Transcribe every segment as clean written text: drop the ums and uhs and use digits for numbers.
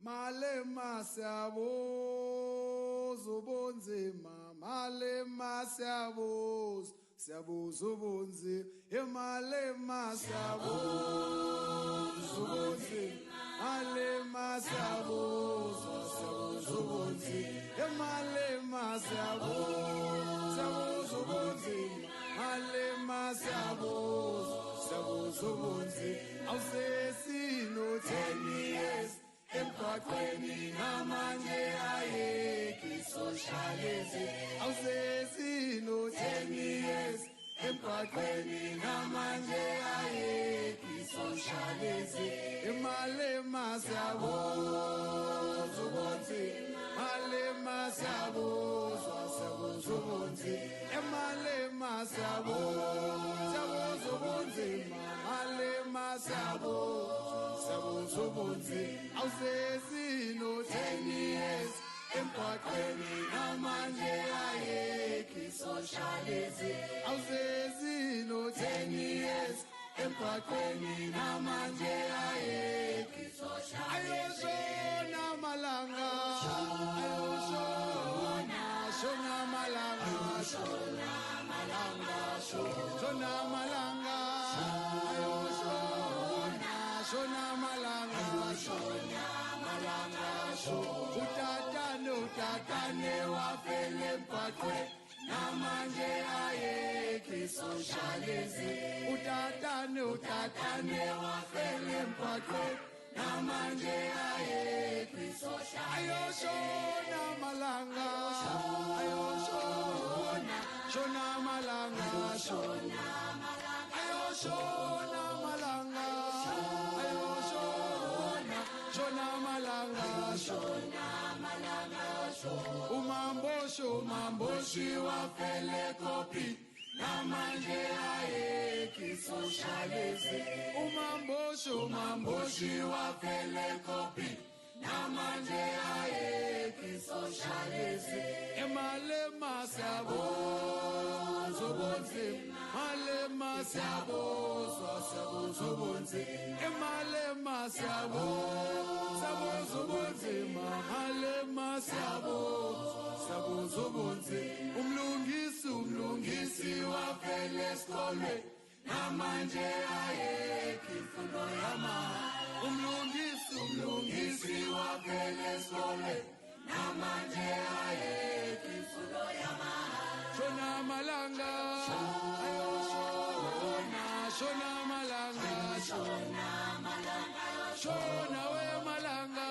Malema siyabo zobonzima Malema siyabuz, siyabuz ubunzi. Malema siyabuz ubunzi. Malema siyabuz, siyabuz ubunzi. Malema siyabuz, siyabuz ubunzi. Malema siyabuz, siyabuz ubunzi. Awusesino 10 years. Emphakathini namanje ayekho socialism. Awusesino 10 years. Emphakathini namanje ayekho socialism. Malema siyabuz ubunzi. Malema siyabuz, siyabuz ubunzi. Malema siyabuz, siyabuz ubunzi. Malema siyabuz, siyabuz ubunzi. Awusesino 10 years. Emphakathini namanje ayekho socialism. Awusesino 10 years. Emphakathini namanje ayekho socialism. Ayoshona malanga, ayoshona, shona malanga, shona malanga, shona malanga, ayoshona, shona malanga, shona malanga, utatane wafele mpatwe. Namanje ayekho socialism. Utatane wafele mpatwe. Namanje ayekho socialism. Ayoshona malanga, ayoshona, shona malanga, shona malanga, ayoshona malanga, ayoshona, shona malanga, shona malanga. Umamboshi wafele kopi. Namanje ayekho socialism. Umamboshi wafele kopi. Namanje ayekho socialism. Malema siyabuz ubunzi. Malema siyabuz, siyabuz ubunzi. Malema siyabuz, siyabuz ubunzi. Malema siyabuz, siyabuz ubunzi. Umlungisi wafele esikolweni. Namanje ayekho imfundo yamahala. Umlungisi wafele esikolweni. Namanje ayekho imfundo yamahala. Shona malanga, ayoshona, shona malanga, shona malanga, shona we malanga,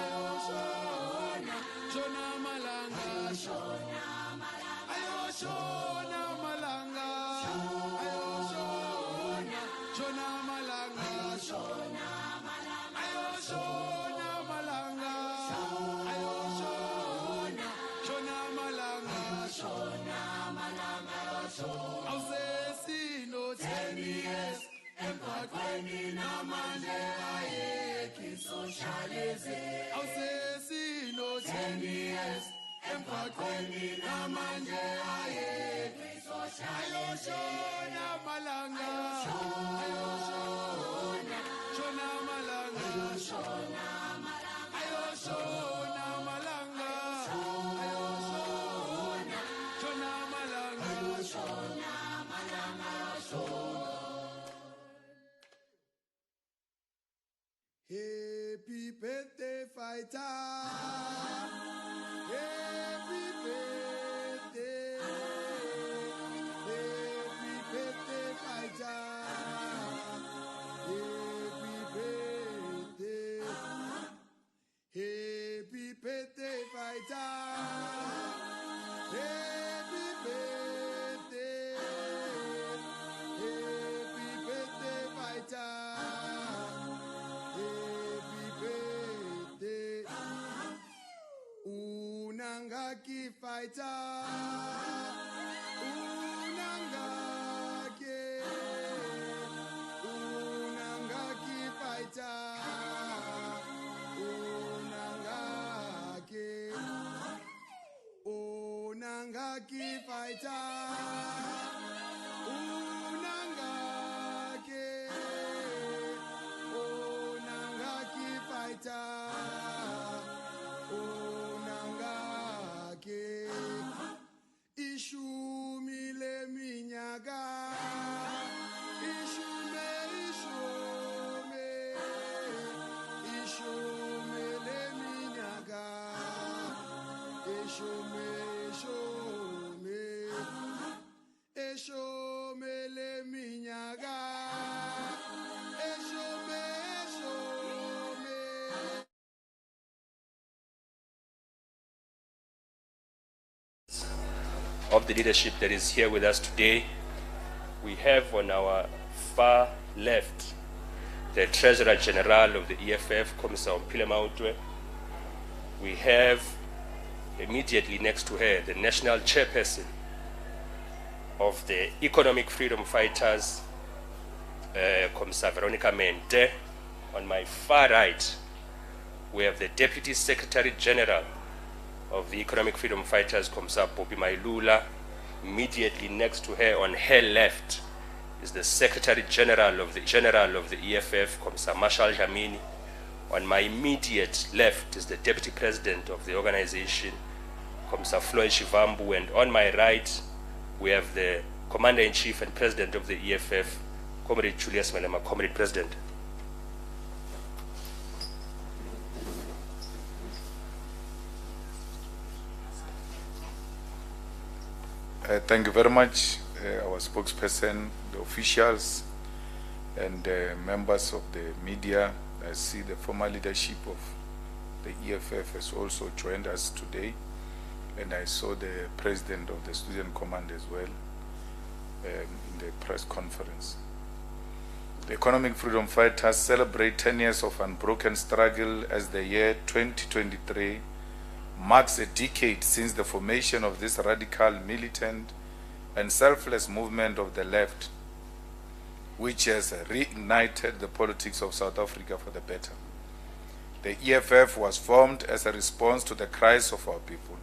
ayoshona, shona malanga, shona malanga, ayoshona malanga, ayoshona, shona malanga, shona malanga, ayoshona malanga, ayoshona, shona malanga, shona malanga, awusesino 10 years. Emphakathini namanje ayekho socialism. Awusesino 10 years. Emphakathini namanje ayekho socialism. Ayoshona malanga, ayoshona, shona malanga, shona malanga, ayoshona malanga, ayoshona, shona malanga, shona malanga, Happy birthday, fighter. Happy birthday. Happy birthday, fighter. Happy birthday. Happy birthday, fighter. Happy birthday. Happy birthday, fighter. Unangaki fighter, unangaki fighter, unangaki fighter, unangaki fighter. Unangaki Eshome le minyaka. Eshome. Of the leadership that is here with us today, we have on our far left the Treasurer General of the EFF, Commissar Mpile Mautwe. We have immediately next to her the National Chairperson of the Economic Freedom Fighters, Commissar Veronica Mente. On my far right, we have the Deputy Secretary General of the Economic Freedom Fighters, Commissar Bobby Mailula. Immediately next to her, on her left, is the Secretary General of the EFF, Commissar Marshall Jamini. On my immediate left is the Deputy President of the organization, Commissar Floyd Shivambu, and on my right, we have the Commander-in-Chief and President of the EFF, Comrade Julius Malema. Comrade President. Thank you very much, our spokesperson, the officials, and members of the media. I see the former leadership of the EFF has also joined us today, and I saw the president of the student command as well in the press conference. The Economic Freedom Fighters celebrate 10 years of unbroken struggle as the year 2023 marks a decade since the formation of this radical, militant, and selfless movement of the left, which has reignited the politics of South Africa for the better. The EFF was formed as a response to the cries of our people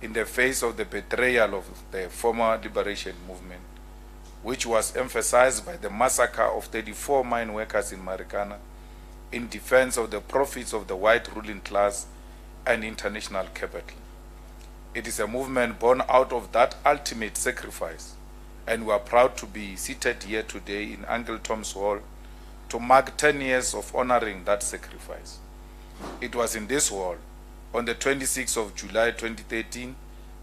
in the face of the betrayal of the former liberation movement, which was emphasized by the massacre of 34 mine workers in Marikana in defense of the profits of the white ruling class and international capital. It is a movement born out of that ultimate sacrifice, and we are proud to be seated here today in Uncle Tom's Hall to mark 10 years of honoring that sacrifice. It was in this hall, on the 26th of July 2013,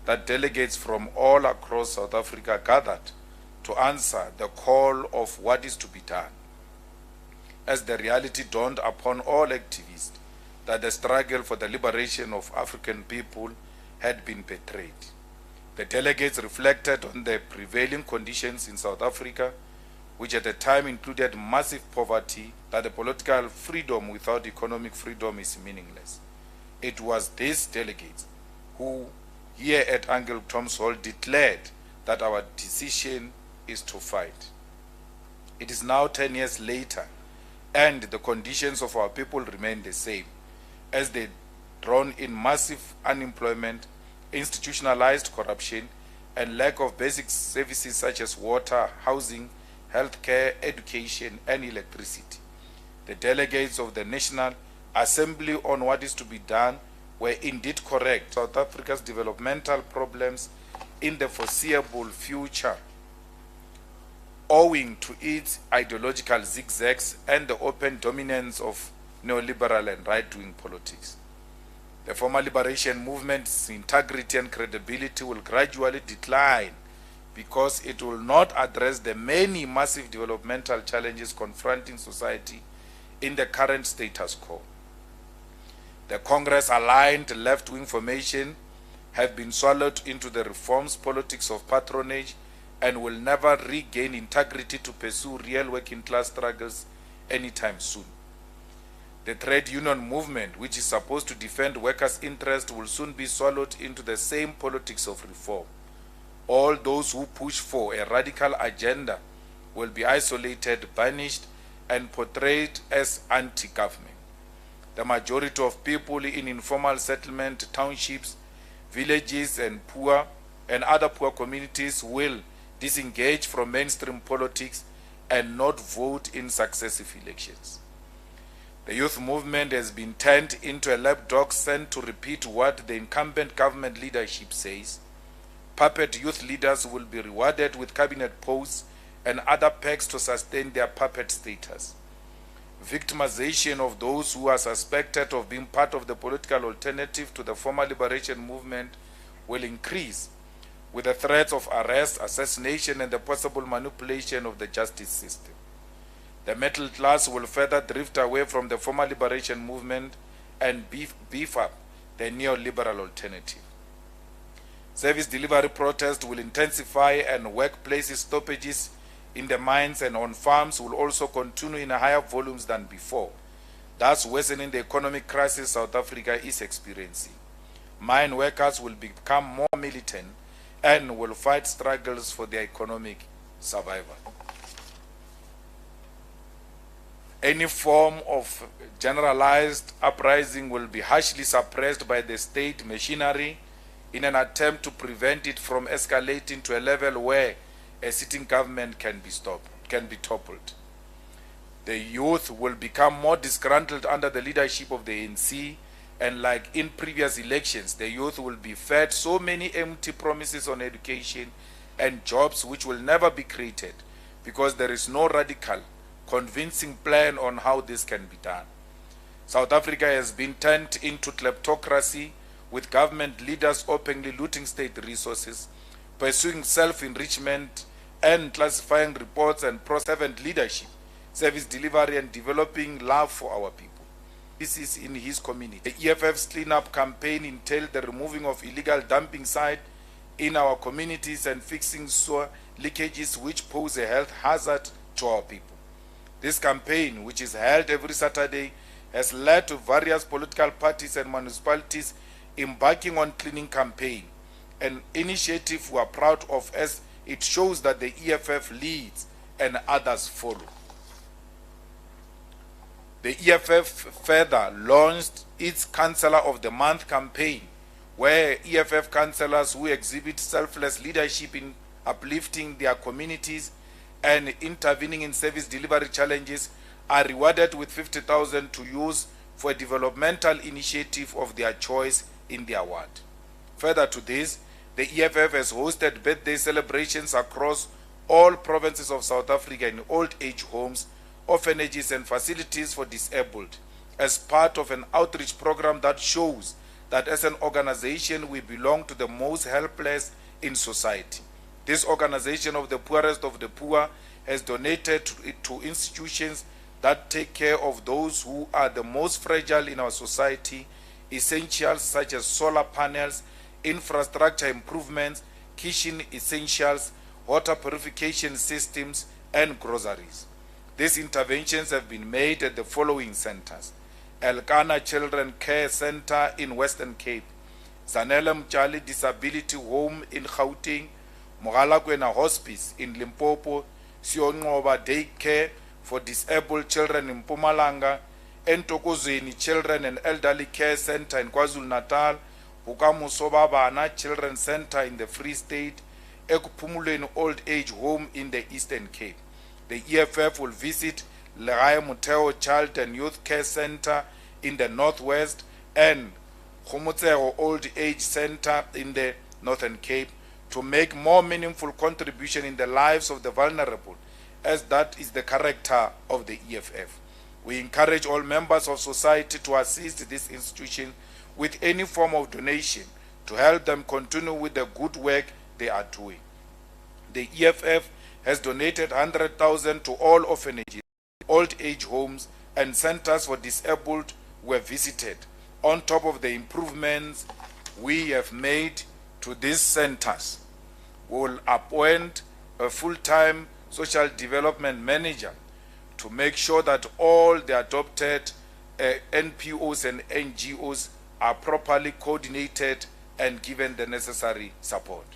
that delegates from all across South Africa gathered to answer the call of what is to be done, as the reality dawned upon all activists that the struggle for the liberation of African people had been betrayed. The delegates reflected on the prevailing conditions in South Africa, which at the time included massive poverty, that the political freedom without economic freedom is meaningless. It was these delegates who, here at Uncle Tom's Hall, declared that our decision is to fight. It is now 10 years later, and the conditions of our people remain the same, as they drawn in massive unemployment, institutionalized corruption, and lack of basic services such as water, housing, healthcare, education, and electricity. The delegates of the National Assembly on what is to be done were indeed correct. South Africa's developmental problems in the foreseeable future, owing to its ideological zigzags and the open dominance of neoliberal and right-wing politics. The former liberation movement's integrity and credibility will gradually decline because it will not address the many massive developmental challenges confronting society in the current status quo. The Congress-aligned left-wing formation have been swallowed into the reforms politics of patronage and will never regain integrity to pursue real working-class struggles anytime soon. The trade union movement, which is supposed to defend workers' interests, will soon be swallowed into the same politics of reform. All those who push for a radical agenda will be isolated, banished, and portrayed as anti-government. The majority of people in informal settlement, townships, villages, and other poor communities will disengage from mainstream politics and not vote in successive elections. The youth movement has been turned into a lapdog sent to repeat what the incumbent government leadership says. Puppet youth leaders will be rewarded with cabinet posts and other perks to sustain their puppet status. victimization of those who are suspected of being part of the political alternative to the former liberation movement will increase, with the threats of arrest, assassination, and the possible manipulation of the justice system. The middle class will further drift away from the former liberation movement and beef up the neoliberal alternative. Service delivery protests will intensify, and workplace stoppages in the mines and on farms will also continue in higher volumes than before, thus worsening the economic crisis South Africa is experiencing. Mine workers will become more militant and will fight struggles for their economic survival. Any form of generalized uprising will be harshly suppressed by the state machinery in an attempt to prevent it from escalating to a level where a sitting government can be toppled. The youth will become more disgruntled under the leadership of the ANC, and like in previous elections, the youth will be fed so many empty promises on education and jobs which will never be created, because there is no radical, convincing plan on how this can be done. South Africa has been turned into kleptocracy, with government leaders openly looting state resources, pursuing self-enrichment, and classifying reports and pro-servant leadership, service delivery, and developing love for our people. This is in his community. The EFF's cleanup campaign entailed the removing of illegal dumping sites in our communities and fixing sewer leakages which pose a health hazard to our people. This campaign, which is held every Saturday, has led to various political parties and municipalities embarking on cleaning campaign, an initiative we are proud of, as it shows that the EFF leads and others follow. The EFF further launched its Councillor of the Month campaign, where EFF councillors who exhibit selfless leadership in uplifting their communities and intervening in service delivery challenges are rewarded with 50,000 to use for a developmental initiative of their choice in their ward. Further to this, the EFF has hosted birthday celebrations across all provinces of South Africa in old age homes, orphanages, and facilities for disabled, as part of an outreach program that shows that as an organization we belong to the most helpless in society. This organization of the poorest of the poor has donated to institutions that take care of those who are the most fragile in our society, essentials such as solar panels, infrastructure improvements, kitchen essentials, water purification systems, and groceries. These interventions have been made at the following centers: Elkana Children Care Center in Western Cape, Zanele Mtshali Disability Home in Gauteng, Mogalakwena Hospice in Limpopo, Sionqoba Day Care for Disabled Children in Mpumalanga, Entokozweni Children and Elderly Care Center in KwaZulu-Natal, Bukamusobabana Children's Center in the Free State, Ekuphumulweni Old Age Home in the Eastern Cape. The EFF will visit Legae Muteo Child and Youth Care Center in the Northwest and Khumutsego Old Age Center in the Northern Cape to make more meaningful contribution in the lives of the vulnerable, as that is the character of the EFF. We encourage all members of society to assist this institution with any form of donation to help them continue with the good work they are doing. The EFF has donated 100,000 to all orphanages, old age homes, and centers for disabled were visited, on top of the improvements we have made to these centers. We will appoint a full-time social development manager to make sure that all the adopted NPOs and NGOs are properly coordinated and given the necessary support.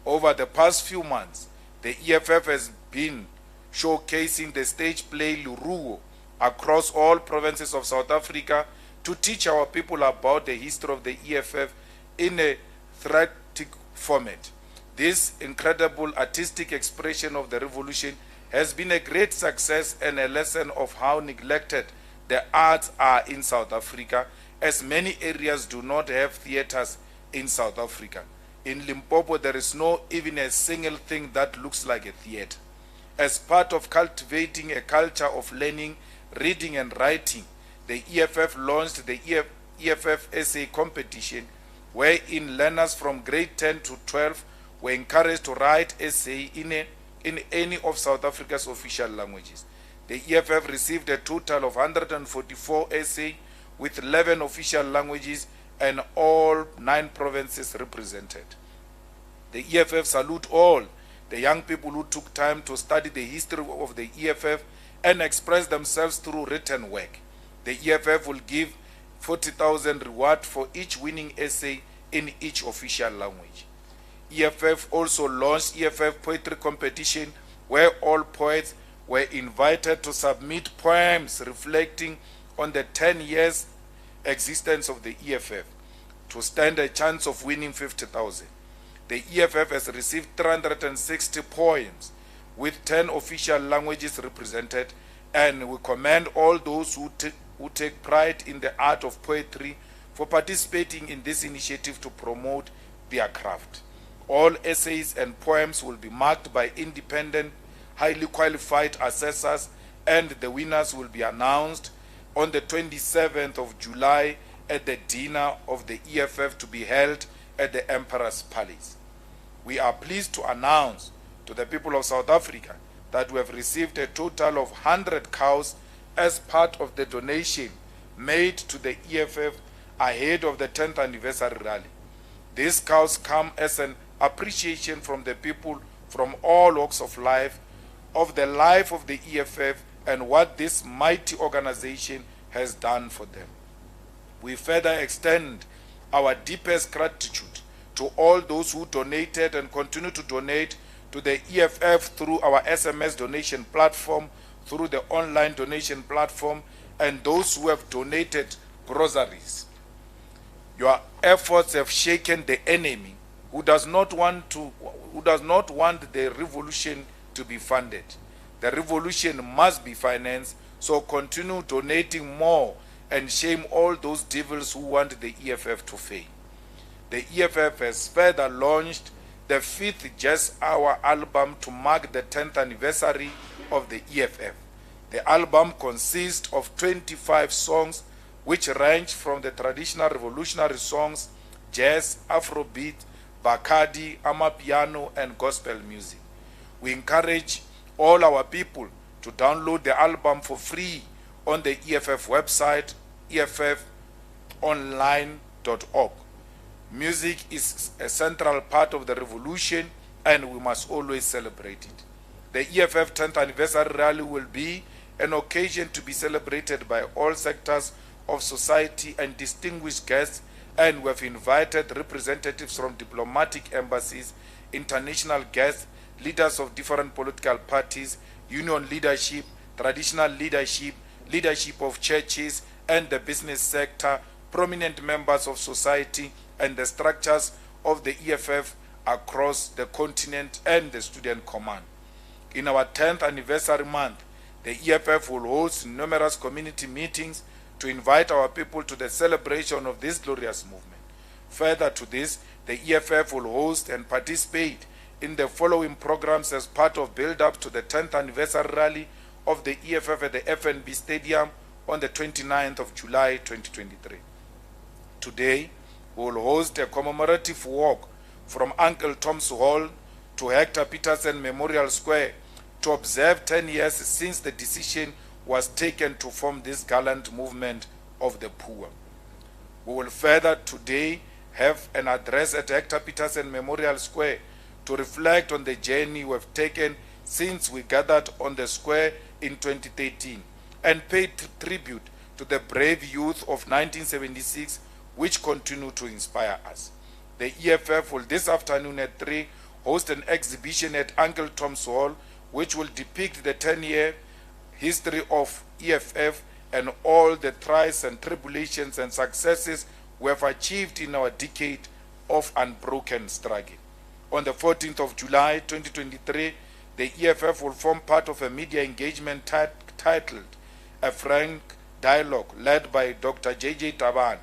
Over the past few months, the EFF has been showcasing the stage play Luruo across all provinces of South Africa to teach our people about the history of the EFF in a thematic format. This incredible artistic expression of the revolution has been a great success and a lesson of how neglected the arts are in South Africa, as many areas do not have theaters in South Africa. In Limpopo, there is no even a single thing that looks like a theater. As part of cultivating a culture of learning reading and writing, the EFF launched the EFF essay competition, wherein learners from grade 10 to 12 were encouraged to write essay in any of South Africa's official languages. The EFF received a total of 144 essays with 11 official languages and all 9 provinces represented. The EFF salute all the young people who took time to study the history of the EFF and express themselves through written work. The EFF will give 40,000 reward for each winning essay in each official language. EFF also launched EFF poetry competition, where all poets were invited to submit poems reflecting on the 10 years existence of the EFF to stand a chance of winning 50,000. The EFF has received 360 poems with 10 official languages represented, and we commend all those who take pride in the art of poetry for participating in this initiative to promote their craft. All essays and poems will be marked by independent, highly qualified assessors, and the winners will be announced on the 27th of July at the dinner of the EFF to be held at the Emperor's Palace. We are pleased to announce to the people of South Africa that we have received a total of 100 cows as part of the donation made to the EFF ahead of the 10th anniversary rally. These cows come as an appreciation from the people from all walks of life, of the life of the EFF and what this mighty organization has done for them. We further extend our deepest gratitude to all those who donated and continue to donate to the EFF through our SMS donation platform, through the online donation platform, and those who have donated groceries. Your efforts have shaken the enemy who does not want the revolution to be funded. The revolution must be financed, so continue donating more and shame all those devils who want the EFF to fail. The EFF has further launched the 5th Jazz Hour album to mark the 10th anniversary of the EFF. The album consists of 25 songs which range from the traditional revolutionary songs, jazz, Afrobeat, Bacardi, Amapiano, and gospel music. We encourage all our people to download the album for free on the EFF website, effonline.org. Music is a central part of the revolution, and we must always celebrate it. The EFF 10th anniversary rally will be an occasion to be celebrated by all sectors of society and distinguished guests, and we have invited representatives from diplomatic embassies, international guests, leaders of different political parties, union leadership, traditional leadership, leadership of churches and the business sector, prominent members of society, and the structures of the EFF across the continent and the student command. In our 10th anniversary month, the EFF will host numerous community meetings to invite our people to the celebration of this glorious movement. Further to this, the EFF will host and participate in the following programs as part of build-up to the 10th anniversary rally of the EFF at the FNB Stadium on the 29th of July 2023. Today, we will host a commemorative walk from Uncle Tom's Hall to Hector Peterson Memorial Square to observe 10 years since the decision was taken to form this gallant movement of the poor. We will further today have an address at Hector Peterson Memorial Square to reflect on the journey we have taken since we gathered on the square in 2013 and pay tribute to the brave youth of 1976 which continue to inspire us. The EFF will this afternoon at 3 host an exhibition at Uncle Tom's Hall which will depict the 10-year history of EFF and all the trials and tribulations and successes we have achieved in our decade of unbroken struggle. On the 14th of July 2023, the EFF will form part of a media engagement titled A Frank Dialogue led by Dr. J.J. Tabane.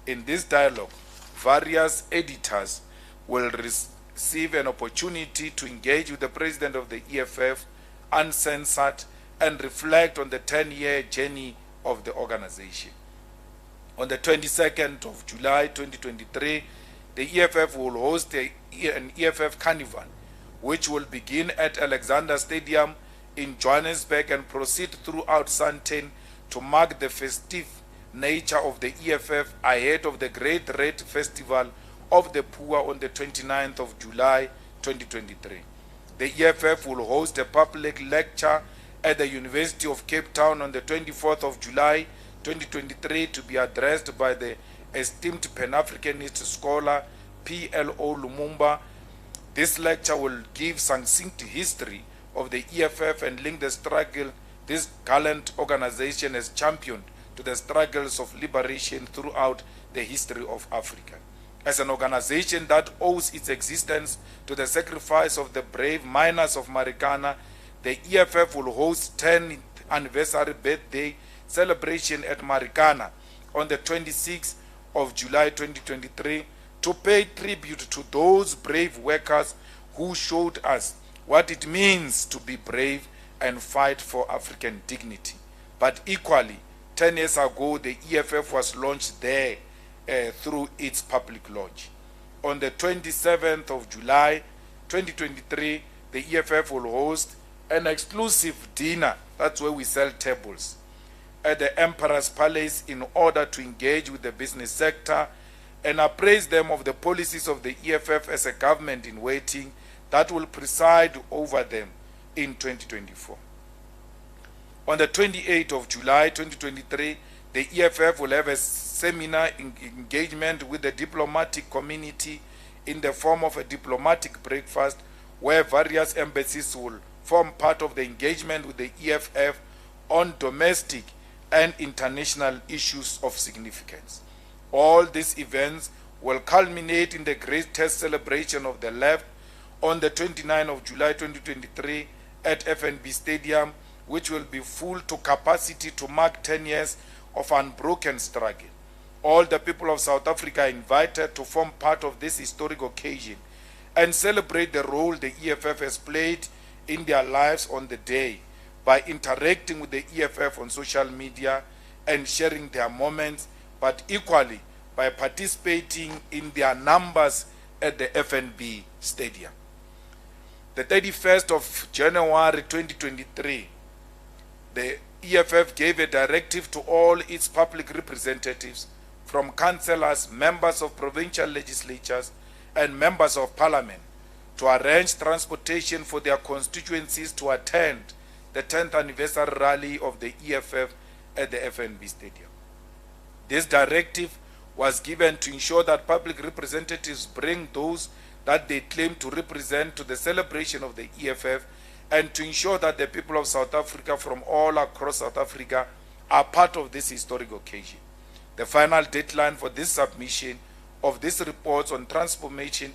In this dialogue, various editors will receive an opportunity to engage with the president of the EFF uncensored and reflect on the 10-year journey of the organization. On the 22nd of July 2023, the EFF will host an EFF Carnival, which will begin at Alexander Stadium in Johannesburg and proceed throughout Sandton to mark the festive nature of the EFF ahead of the Great Red Festival of the Poor on the 29th of July 2023. The EFF will host a public lecture at the University of Cape Town on the 24th of July 2023 to be addressed by the esteemed Pan-Africanist scholar P.L.O. Lumumba. This lecture will give succinct history of the EFF and link the struggle this gallant organization has championed to the struggles of liberation throughout the history of Africa. As an organization that owes its existence to the sacrifice of the brave miners of Marikana, the EFF will host 10th anniversary birthday celebration at Marikana on the 26th of July 2023 to pay tribute to those brave workers who showed us what it means to be brave and fight for African dignity. But equally, 10 years ago, the EFF was launched there through its public lodge. On the 27th of July 2023, the EFF will host an exclusive dinner, that's where we sell tables, at the Emperor's Palace in order to engage with the business sector and appraise them of the policies of the EFF as a government in waiting that will preside over them in 2024. On the 28th of July 2023, the EFF will have a seminar engagement with the diplomatic community in the form of a diplomatic breakfast where various embassies will form part of the engagement with the EFF on domestic and international issues of significance. All these events will culminate in the greatest celebration of the left on the 29th of July 2023 at FNB Stadium, which will be full to capacity to mark 10 years of unbroken struggle. All the people of South Africa are invited to form part of this historic occasion and celebrate the role the EFF has played in their lives on the day by interacting with the EFF on social media and sharing their moments, but equally by participating in their numbers at the FNB Stadium. The 31st of January 2023, the EFF gave a directive to all its public representatives, from councillors, members of provincial legislatures, and members of parliament, to arrange transportation for their constituencies to attend the 10th anniversary rally of the EFF at the FNB Stadium. This directive was given to ensure that public representatives bring those that they claim to represent to the celebration of the EFF, and to ensure that the people of South Africa from all across South Africa are part of this historic occasion. The final deadline for this submission of these reports on transportation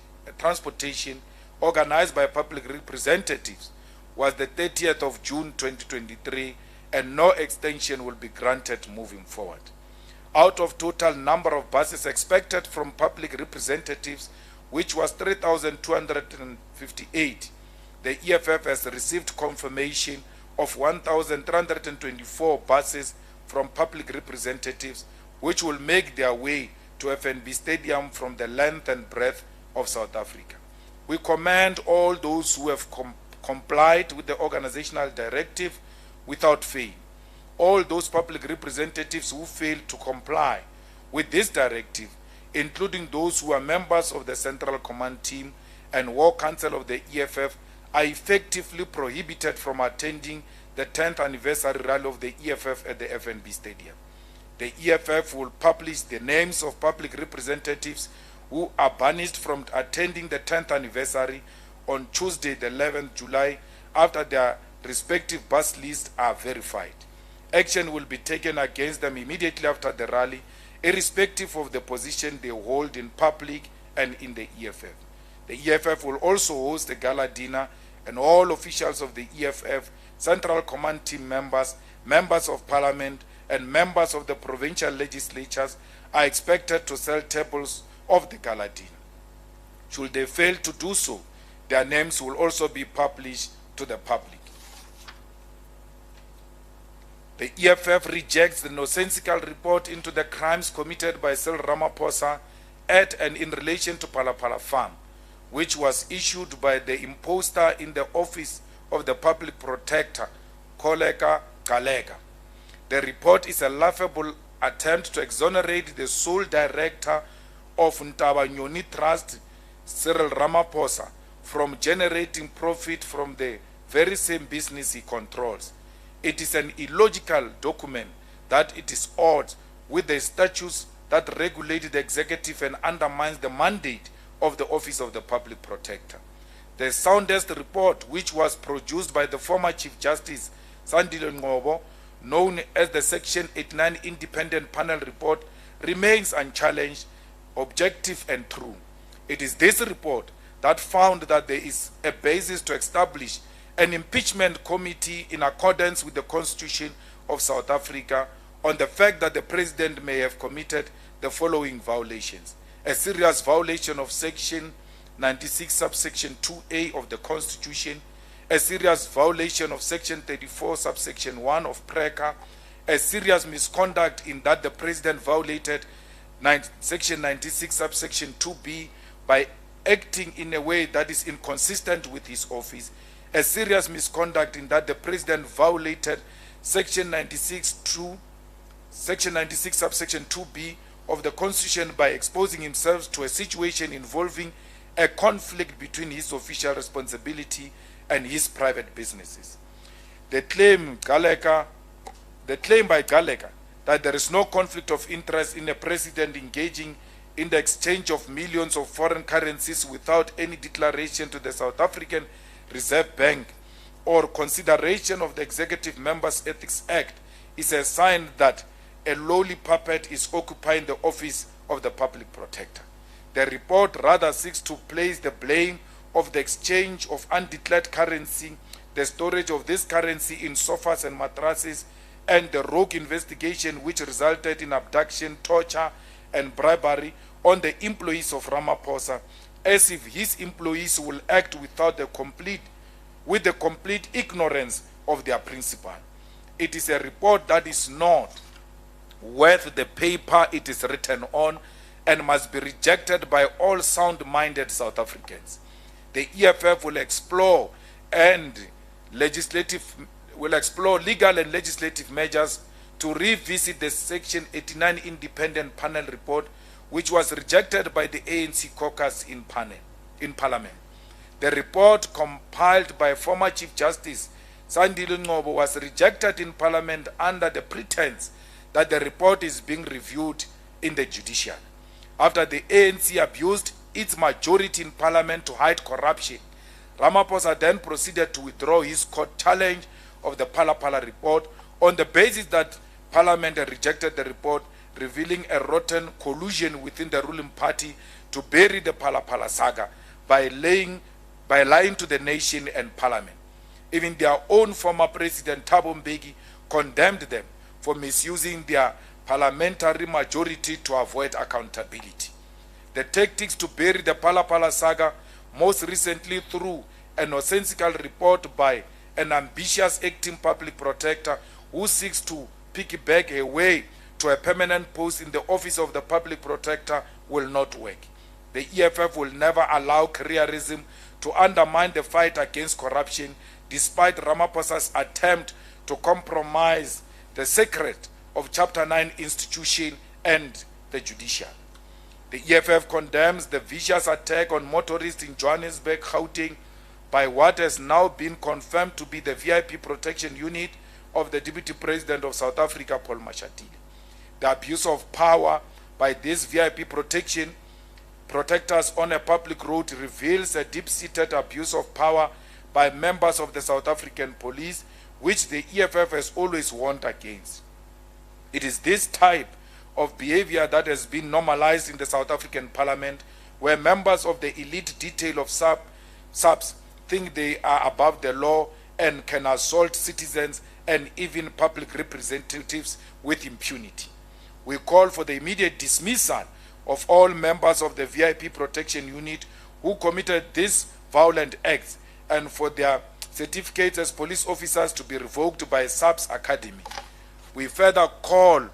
organized by public representatives was the 30th of June 2023, and no extension will be granted moving forward. Out of total number of buses expected from public representatives, which was 3,258, the EFF has received confirmation of 1,324 buses from public representatives, which will make their way to FNB Stadium from the length and breadth of South Africa. We commend all those who have complied with the organizational directive without fail. All those public representatives who failed to comply with this directive, including those who are members of the Central Command Team and War Council of the EFF, are effectively prohibited from attending the 10th anniversary rally of the EFF at the FNB Stadium. The EFF will publish the names of public representatives who are banished from attending the 10th anniversary on Tuesday, the 11th July, after their respective bus lists are verified. Action will be taken against them immediately after the rally, irrespective of the position they hold in public and in the EFF. The EFF will also host a gala dinner, and all officials of the EFF, Central Command Team members, members of Parliament, and members of the provincial legislatures are expected to sell tables of the gala dinner. Should they fail to do so, their names will also be published to the public. The EFF rejects the nonsensical report into the crimes committed by Cyril Ramaphosa at and in relation to Palapala Farm, which was issued by the imposter in the office of the public protector, Koleka Galega. The report is a laughable attempt to exonerate the sole director of Ntabanyoni Trust, Cyril Ramaphosa, from generating profit from the very same business he controls. It is an illogical document that it is odd with the statutes that regulate the executive and undermines the mandate of the Office of the Public Protector. The soundest report, which was produced by the former Chief Justice Sandile Ngobo, known as the Section 89 Independent Panel Report, remains unchallenged, objective and true. It is this report that found that there is a basis to establish an impeachment committee in accordance with the Constitution of South Africa on the fact that the President may have committed the following violations: a serious violation of Section 96 subsection 2A of the Constitution, a serious violation of Section 34 subsection 1 of PRECA, a serious misconduct in that the President violated Section 96 subsection 2B by acting in a way that is inconsistent with his office, a serious misconduct in that the President violated Section 96 subsection 2B of the Constitution by exposing himself to a situation involving a conflict between his official responsibility and his private businesses. The claim by Galega that there is no conflict of interest in a president engaging in the exchange of millions of foreign currencies without any declaration to the South African Reserve Bank or consideration of the Executive Members Ethics Act is a sign that a lowly puppet is occupying the office of the Public Protector. The report rather seeks to place the blame of the exchange of undeclared currency, the storage of this currency in sofas and mattresses, and the rogue investigation which resulted in abduction, torture, and bribery on the employees of Ramaphosa, as if his employees will act with the complete ignorance of their principal. It is a report that is not worth the paper it is written on and must be rejected by all sound-minded South Africans. The EFF will explore legal and legislative measures to revisit the Section 89 Independent Panel Report, which was rejected by the ANC caucus in Parliament. The report compiled by former Chief Justice Sandile Ngobo was rejected in Parliament under the pretense that the report is being reviewed in the judiciary. After the ANC abused its majority in Parliament to hide corruption, Ramaphosa then proceeded to withdraw his court challenge of the Palapala report on the basis that Parliament had rejected the report, revealing a rotten collusion within the ruling party to bury the Palapala saga by lying to the nation and Parliament. Even their own former President Thabo Mbeki condemned them for misusing their parliamentary majority to avoid accountability. The tactics to bury the Palapala saga, most recently through a nonsensical report by an ambitious acting public protector who seeks to piggyback a way to a permanent post in the office of the public protector, will not work. The EFF will never allow careerism to undermine the fight against corruption, despite Ramaphosa's attempt to compromise the secret of Chapter 9 institution and the judiciary. The EFF condemns the vicious attack on motorists in Johannesburg, Gauteng, by what has now been confirmed to be the VIP protection unit of the Deputy President of South Africa, Paul Mashatile. The abuse of power by these VIP protectors on a public road reveals a deep-seated abuse of power by members of the South African police, which the EFF has always warned against. It is this type of behavior that has been normalized in the South African Parliament, where members of the elite detail of SAPS think they are above the law and can assault citizens and even public representatives with impunity. We call for the immediate dismissal of all members of the VIP protection unit who committed these violent acts, and for their certificates as police officers to be revoked by SAPS Academy. We further call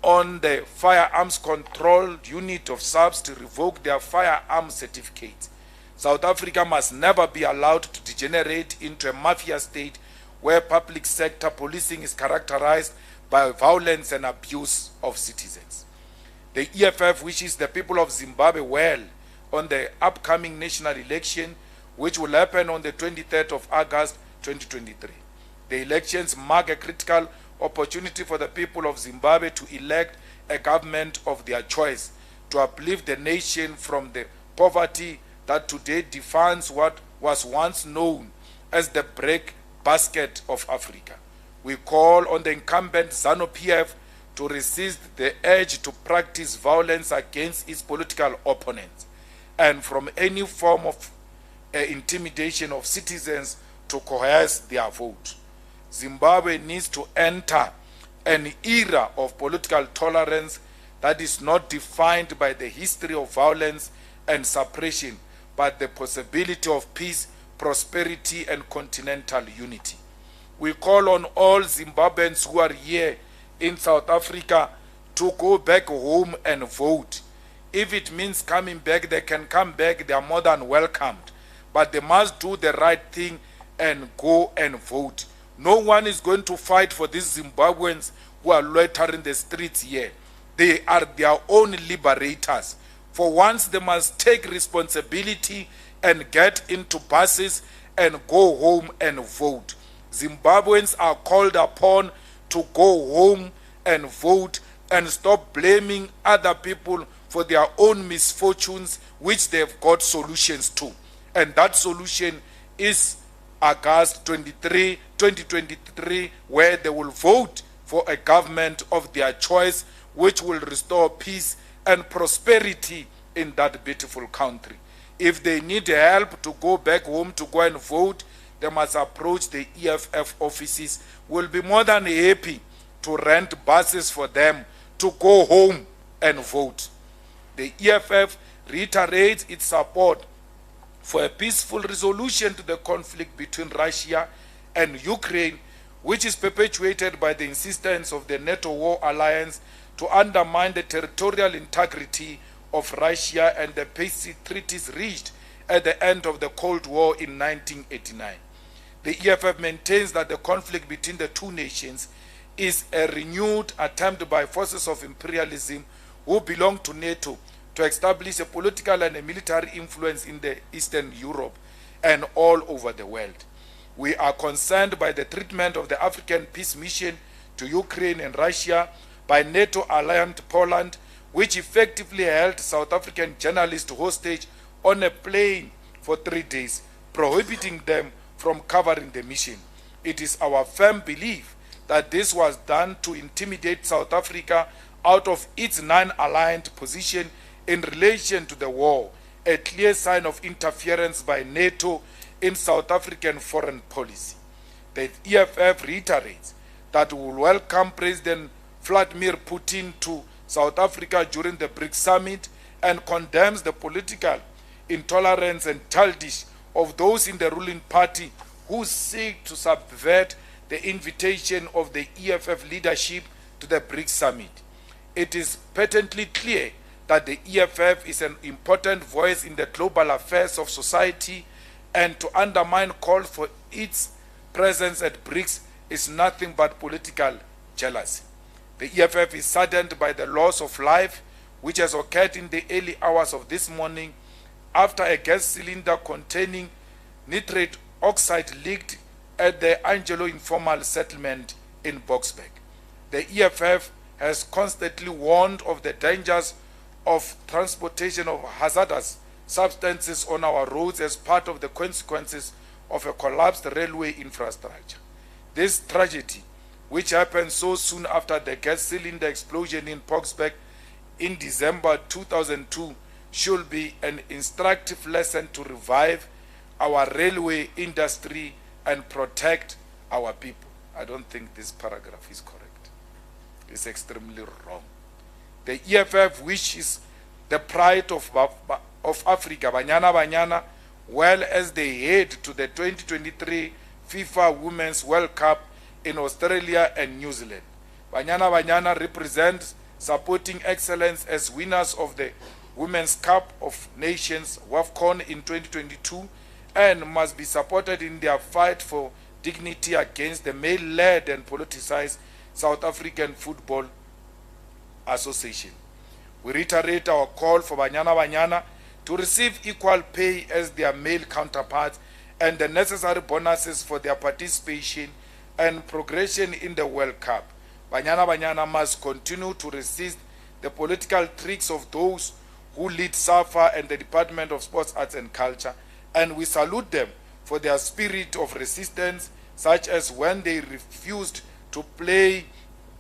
on the Firearms Control Unit of SAPS to revoke their firearm certificates. South Africa must never be allowed to degenerate into a mafia state where public sector policing is characterized by violence and abuse of citizens. The EFF wishes the people of Zimbabwe well on the upcoming national election, which will happen on the 23rd of August 2023. The elections mark a critical opportunity for the people of Zimbabwe to elect a government of their choice, to uplift the nation from the poverty that today defines what was once known as the breadbasket of Africa. We call on the incumbent ZANU-PF to resist the urge to practice violence against its political opponents and from any form of intimidation of citizens to coerce their vote. Zimbabwe needs to enter an era of political tolerance that is not defined by the history of violence and suppression, but the possibility of peace, prosperity, and continental unity. We call on all Zimbabweans who are here in South Africa to go back home and vote. If it means coming back, they can come back. They are more than welcomed. But they must do the right thing and go and vote. No one is going to fight for these Zimbabweans who are loitering the streets here. They are their own liberators. For once, they must take responsibility and get into buses and go home and vote. Zimbabweans are called upon to go home and vote and stop blaming other people for their own misfortunes, which they've got solutions to. And that solution is August 23, 2023, where they will vote for a government of their choice, which will restore peace and prosperity in that beautiful country. If they need help to go back home to go and vote, they must approach the EFF offices. We'll be more than happy to rent buses for them to go home and vote. The EFF reiterates its support for a peaceful resolution to the conflict between Russia and Ukraine, which is perpetuated by the insistence of the NATO war alliance to undermine the territorial integrity of Russia and the peace treaties reached at the end of the Cold War in 1989. The EFF maintains that the conflict between the two nations is a renewed attempt by forces of imperialism who belong to NATO to establish a political and a military influence in the Eastern Europe and all over the world. We are concerned by the treatment of the African Peace Mission to Ukraine and Russia by NATO-aligned Poland, which effectively held South African journalists hostage on a plane for 3 days, prohibiting them from covering the mission. It is our firm belief that this was done to intimidate South Africa out of its non-aligned position in relation to the war, a clear sign of interference by NATO in South African foreign policy. The EFF reiterates that we will welcome President Vladimir Putin to South Africa during the BRICS summit and condemns the political intolerance and childish of those in the ruling party who seek to subvert the invitation of the EFF leadership to the BRICS summit. It is patently clear that the EFF is an important voice in the global affairs of society, and to undermine calls for its presence at BRICS is nothing but political jealousy. The EFF is saddened by the loss of life which has occurred in the early hours of this morning after a gas cylinder containing nitrate oxide leaked at the Angelo informal settlement in Boksburg. The EFF has constantly warned of the dangers of transportation of hazardous substances on our roads as part of the consequences of a collapsed railway infrastructure. This tragedy, which happened so soon after the gas cylinder explosion in Boksburg in December 2002, should be an instructive lesson to revive our railway industry and protect our people. I don't think this paragraph is correct. It's extremely wrong. The EFF wishes the pride of Africa, Banyana Banyana, well as they head to the 2023 FIFA Women's World Cup in Australia and New Zealand. Banyana Banyana represents supporting excellence as winners of the Women's Cup of Nations WAFCON in 2022 and must be supported in their fight for dignity against the male-led and politicized South African Football Association. We reiterate our call for Banyana Banyana to receive equal pay as their male counterparts and the necessary bonuses for their participation and progression in the World Cup. Banyana Banyana must continue to resist the political tricks of those who lead SAFA and the Department of Sports, Arts and Culture, and we salute them for their spirit of resistance, such as when they refused to play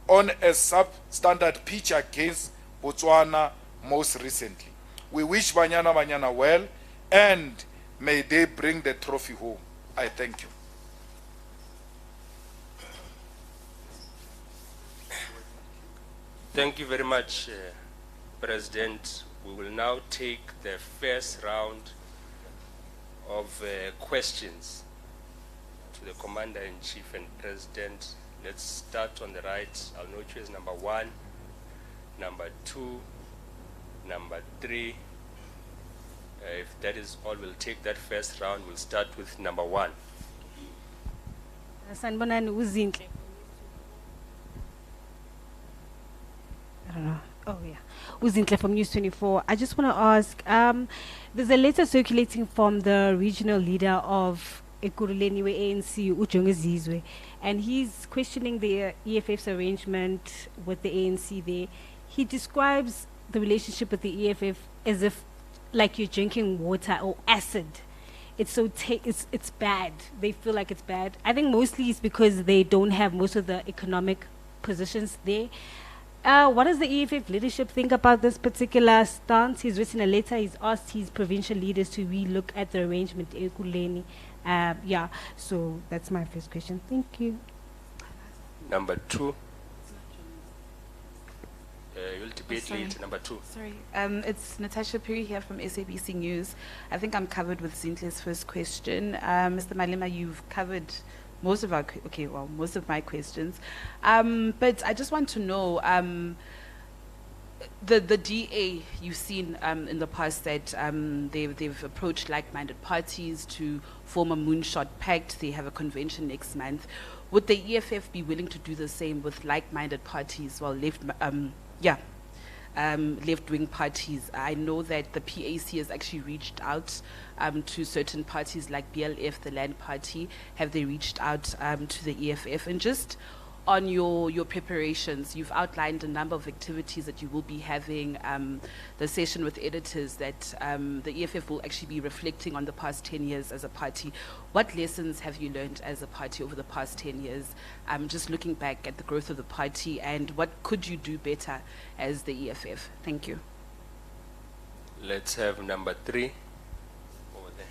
on a substandard pitch against Botswana most recently. We wish Banyana Banyana well, and may they bring the trophy home. I thank you. Thank you very much, President. We will now take the first round of questions to the Commander-in-Chief and President. Let's start on the right. I'll note you as number 1, number 2, number 3. If that is all, we'll take that first round. We'll start with number 1. Sanibonani uzinhle. I don't know. Oh yeah, Uzintle from News 24. I just want to ask, there's a letter circulating from the regional leader of Ekurhuleni ANC, Ujongezizwe, and he's questioning the EFF's arrangement with the ANC there. He describes the relationship with the EFF as if like you're drinking water or acid. It's so it's bad. They feel like it's bad. I think mostly it's because they don't have most of the economic positions there. What does the EFF leadership think about this particular stance? He's written a letter. He's asked his provincial leaders to relook at the arrangement in Ekurhuleni. Yeah, so that's my first question. Thank you. Number 2. You'll debate lead number 2. Sorry, it's Natasha Puri here from SABC News. I think I'm covered with Zintle's first question. Mr. Malema, you've covered most of most of my questions. But I just want to know, the DA, you've seen in the past that they've approached like-minded parties to form a moonshot pact. They have a convention next month. Would the EFF be willing to do the same with like-minded parties, left-wing parties? I know that the PAC has actually reached out to certain parties like BLF, the Land Party. Have they reached out to the EFF? And just on your preparations, you've outlined a number of activities that you will be having, the session with editors that the EFF will actually be reflecting on the past 10 years as a party. What lessons have you learned as a party over the past 10 years? Just looking back at the growth of the party, and what could you do better as the EFF? Thank you. Let's have number 3 over there.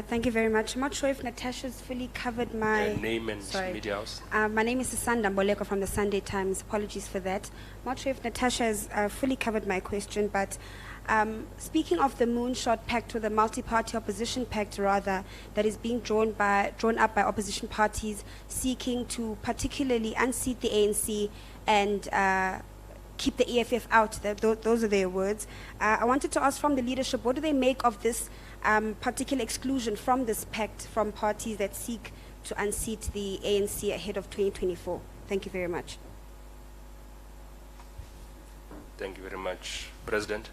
Thank you very much. I'm not sure if Natasha's fully covered my... name and media house. My name is Sisanda Mboleko from the Sunday Times. Apologies for that. I'm not sure if Natasha has fully covered my question, but speaking of the moonshot pact, or the multi-party opposition pact rather, that is being drawn up by opposition parties seeking to particularly unseat the ANC and keep the EFF out. Those are their words. I wanted to ask from the leadership, what do they make of this particular exclusion from this pact from parties that seek to unseat the ANC ahead of 2024? Thank you very much. Thank you very much. President.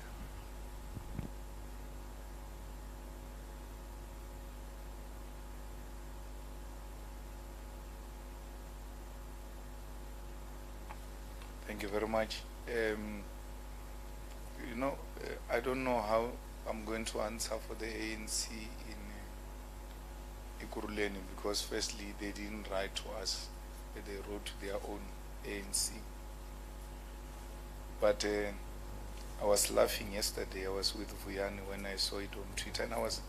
Thank you very much. I don't know how I'm going to answer for the ANC in Ekurhuleni, because firstly, they didn't write to us. They wrote to their own ANC. But I was laughing yesterday. I was with Vuyani when I saw it on Twitter, and I was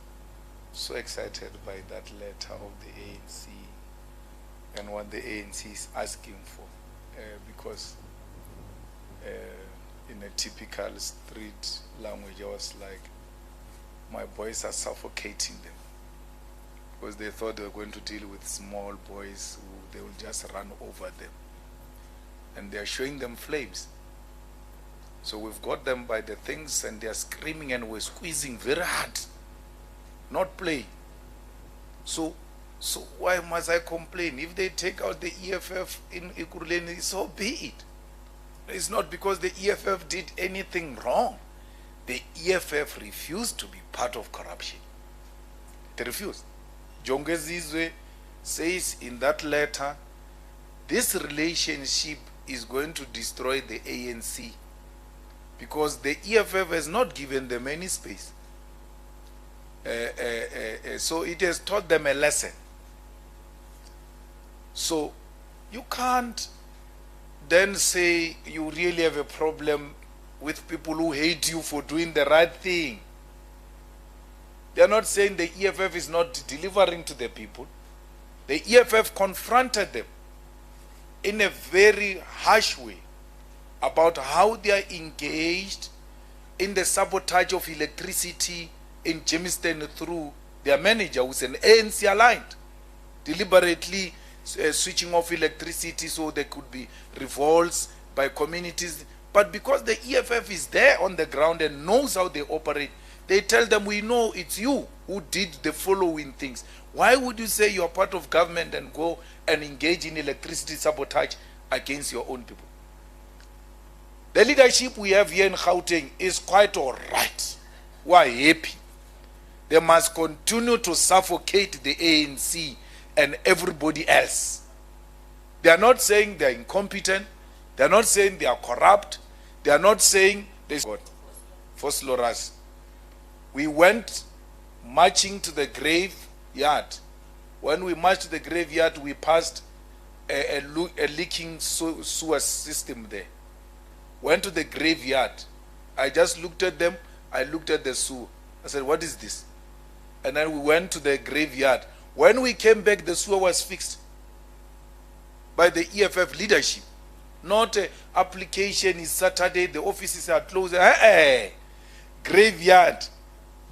so excited by that letter of the ANC and what the ANC is asking for, because in a typical street language, I was like, my boys are suffocating them. because they thought they were going to deal with small boys who they will just run over them. And they are showing them flames. So we've got them by the things and they are screaming and we're squeezing very hard. Not play. So why must I complain? If they take out the EFF in Ekurhuleni, so be it. It's not because the EFF did anything wrong. The EFF refused to be part of corruption. They refused. Jongezizwe says in that letter, this relationship is going to destroy the ANC because the EFF has not given them any space. So it has taught them a lesson. So you can't then say you really have a problem with people who hate you for doing the right thing. They are not saying the EFF is not delivering to the people. The EFF confronted them in a very harsh way about how they are engaged in the sabotage of electricity in Jamestown through their manager, who's an ANC aligned, deliberately switching off electricity so there could be revolts by communities. But because the EFF is there on the ground and knows how they operate, they tell them, we know it's you who did the following things. Why would you say you are part of government and go and engage in electricity sabotage against your own people? The leadership we have here in Gauteng is quite all right. We are happy. They must continue to suffocate the ANC and everybody else. They are not saying they are incompetent. They are not saying they are corrupt. They are not saying they got Fosloras. We went marching to the graveyard. When we marched to the graveyard, we passed a leaking sewer system there. Went to the graveyard. I just looked at them. I looked at the sewer. I said, what is this? And then we went to the graveyard. When we came back, the sewer was fixed by the EFF leadership. Not application is Saturday, the offices are closed. Graveyard,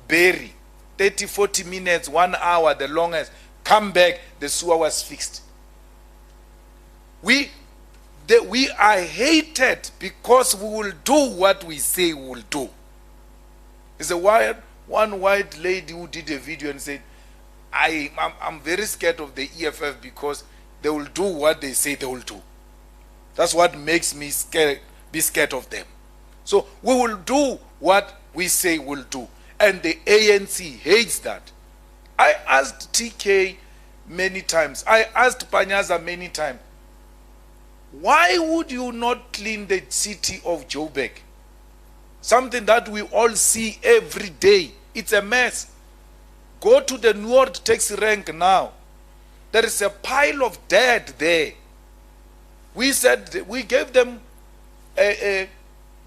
bury, 30, 40 minutes, 1 hour, the longest. Come back, the sewer was fixed. We are hated because we will do what we say we will do. There's one white lady who did a video and said, I'm very scared of the EFF because they will do what they say they will do. That's what makes me be scared of them. So we will do what we say we'll do. And the ANC hates that. I asked TK many times. I asked Panyaza many times. Why would you not clean the city of Joburg? Something that we all see every day. It's a mess. Go to the North Taxi Rank now. There is a pile of dead there. We said, we gave them a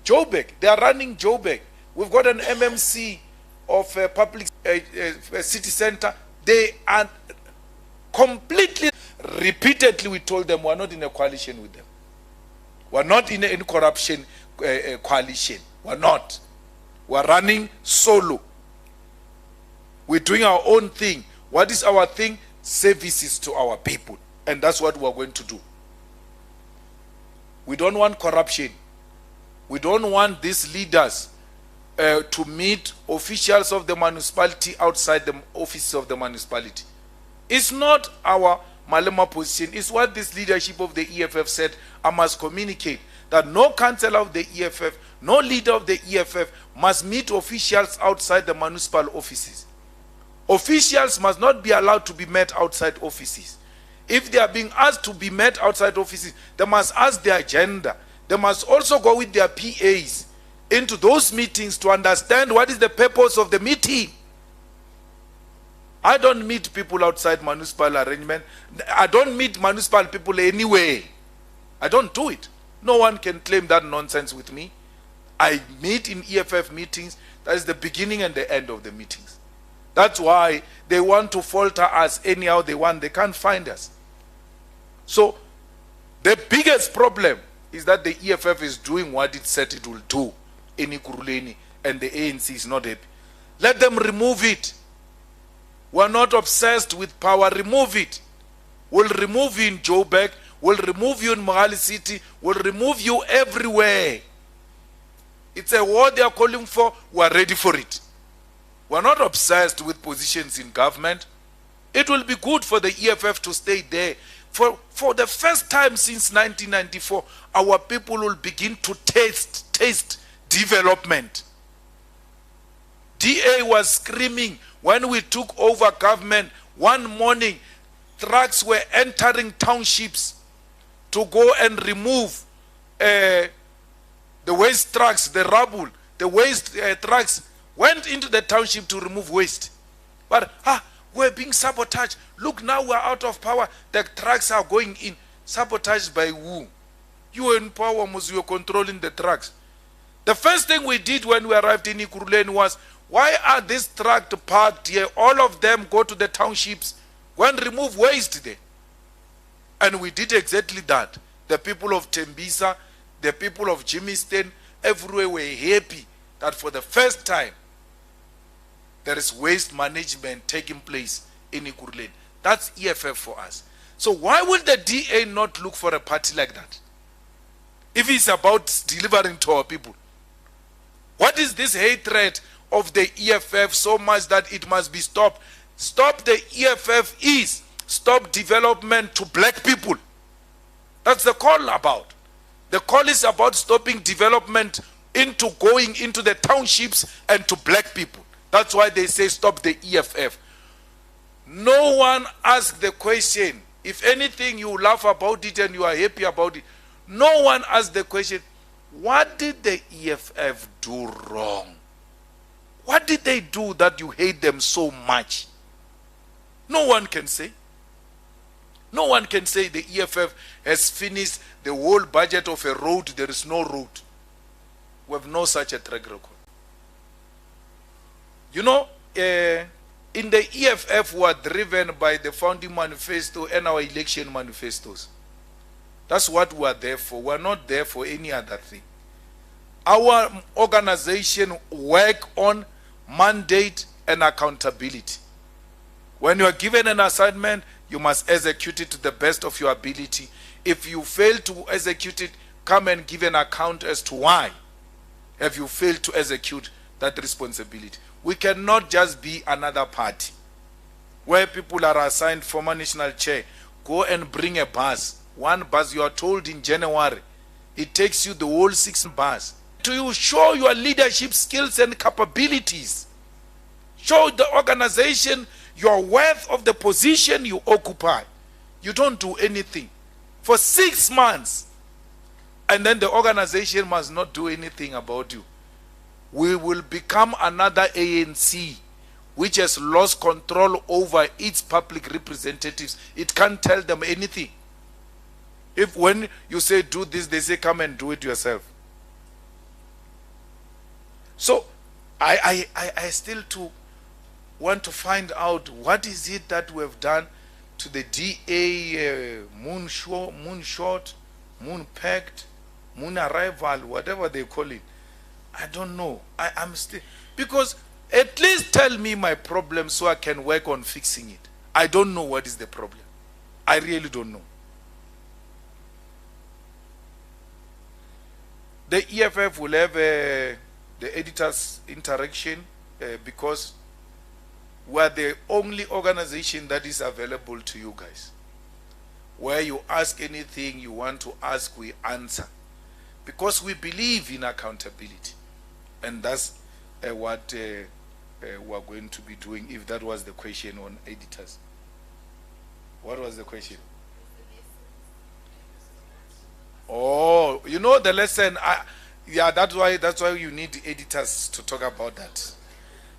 Joburg. They are running Joburg. We've got an MMC of a public city center. They are completely, repeatedly we told them we're not in a coalition with them. We're not in a corruption coalition. We're not. We're running solo. We're doing our own thing. What is our thing? Services to our people. And that's what we're going to do. We don't want corruption. We don't want these leaders to meet officials of the municipality outside the office of the municipality. It's not our Malema position. It's what this leadership of the EFF said. I must communicate that no councillor of the EFF, no leader of the EFF must meet officials outside the municipal offices. Officials must not be allowed to be met outside offices. If they are being asked to be met outside offices, they must ask their agenda. They must also go with their PAs into those meetings to understand what is the purpose of the meeting. I don't meet people outside municipal arrangement. I don't meet municipal people anyway. I don't do it. No one can claim that nonsense with me. I meet in EFF meetings. That is the beginning and the end of the meetings. That's why they want to falter us anyhow they want. They can't find us. So the biggest problem is that the EFF is doing what it said it will do in Ekurhuleni, and the ANC is not happy. Let them remove it. We're not obsessed with power. Remove it. We'll remove you in Joburg. We'll remove you in Mohali City. We'll remove you everywhere. It's a war they are calling for. We're ready for it. We're not obsessed with positions in government. It will be good for the EFF to stay there. For the first time since 1994, our people will begin to taste development. DA was screaming when we took over government. One morning, trucks were entering townships to go and remove the waste trucks, the rubble. The waste trucks went into the township to remove waste. But we're being sabotaged. Look, now we're out of power. The trucks are going in. Sabotaged by who? You were in power, you were controlling the trucks. The first thing we did when we arrived in Ekurhuleni was, why are these trucks parked here? All of them go to the townships. Go and remove waste there. And we did exactly that. The people of Tembisa, the people of Jimiston, everywhere were happy that for the first time, there is waste management taking place in Ekurhuleni. That's EFF for us. So why would the DA not look for a party like that? If it's about delivering to our people. What is this hatred of the EFF so much that it must be stopped? Stop the EFF is stop development to black people. That's the call about. The call is about stopping development into going into the townships and to black people. That's why they say stop the EFF. No one asked the question. If anything, you laugh about it and you are happy about it. No one asked the question, what did the EFF do wrong? What did they do that you hate them so much? No one can say. No one can say the EFF has finished the whole budget of a road. There is no road. We have no such a track record. You know, in the EFF, we are driven by the founding manifesto and our election manifestos. That's what we are there for. We are not there for any other thing. Our organization work on mandate and accountability. When you are given an assignment, you must execute it to the best of your ability. If you fail to execute it, come and give an account as to why have you failed to execute that responsibility. We cannot just be another party where people are assigned former national chair. Go and bring a bus. One bus, you are told in January, it takes you the whole 6 bus. To you show your leadership skills and capabilities. Show the organization your worth of the position you occupy. You don't do anything for 6 months, and then the organization must not do anything about you. We will become another ANC which has lost control over its public representatives. It can't tell them anything. If when you say do this, they say come and do it yourself. So I still want to find out what is it that we have done to the DA moonshot, moon pact, moon arrival, whatever they call it. I don't know. I'm still, because at least tell me my problem so I can work on fixing it. I don't know what is the problem. I really don't know. The EFF will have the editors interaction because we are the only organization that is available to you guys. Where you ask anything you want to ask, we answer. Because we believe in accountability. And that's what we're going to be doing, if that was the question on editors. What was the question? Oh, you know the lesson. Yeah, that's why you need editors to talk about that.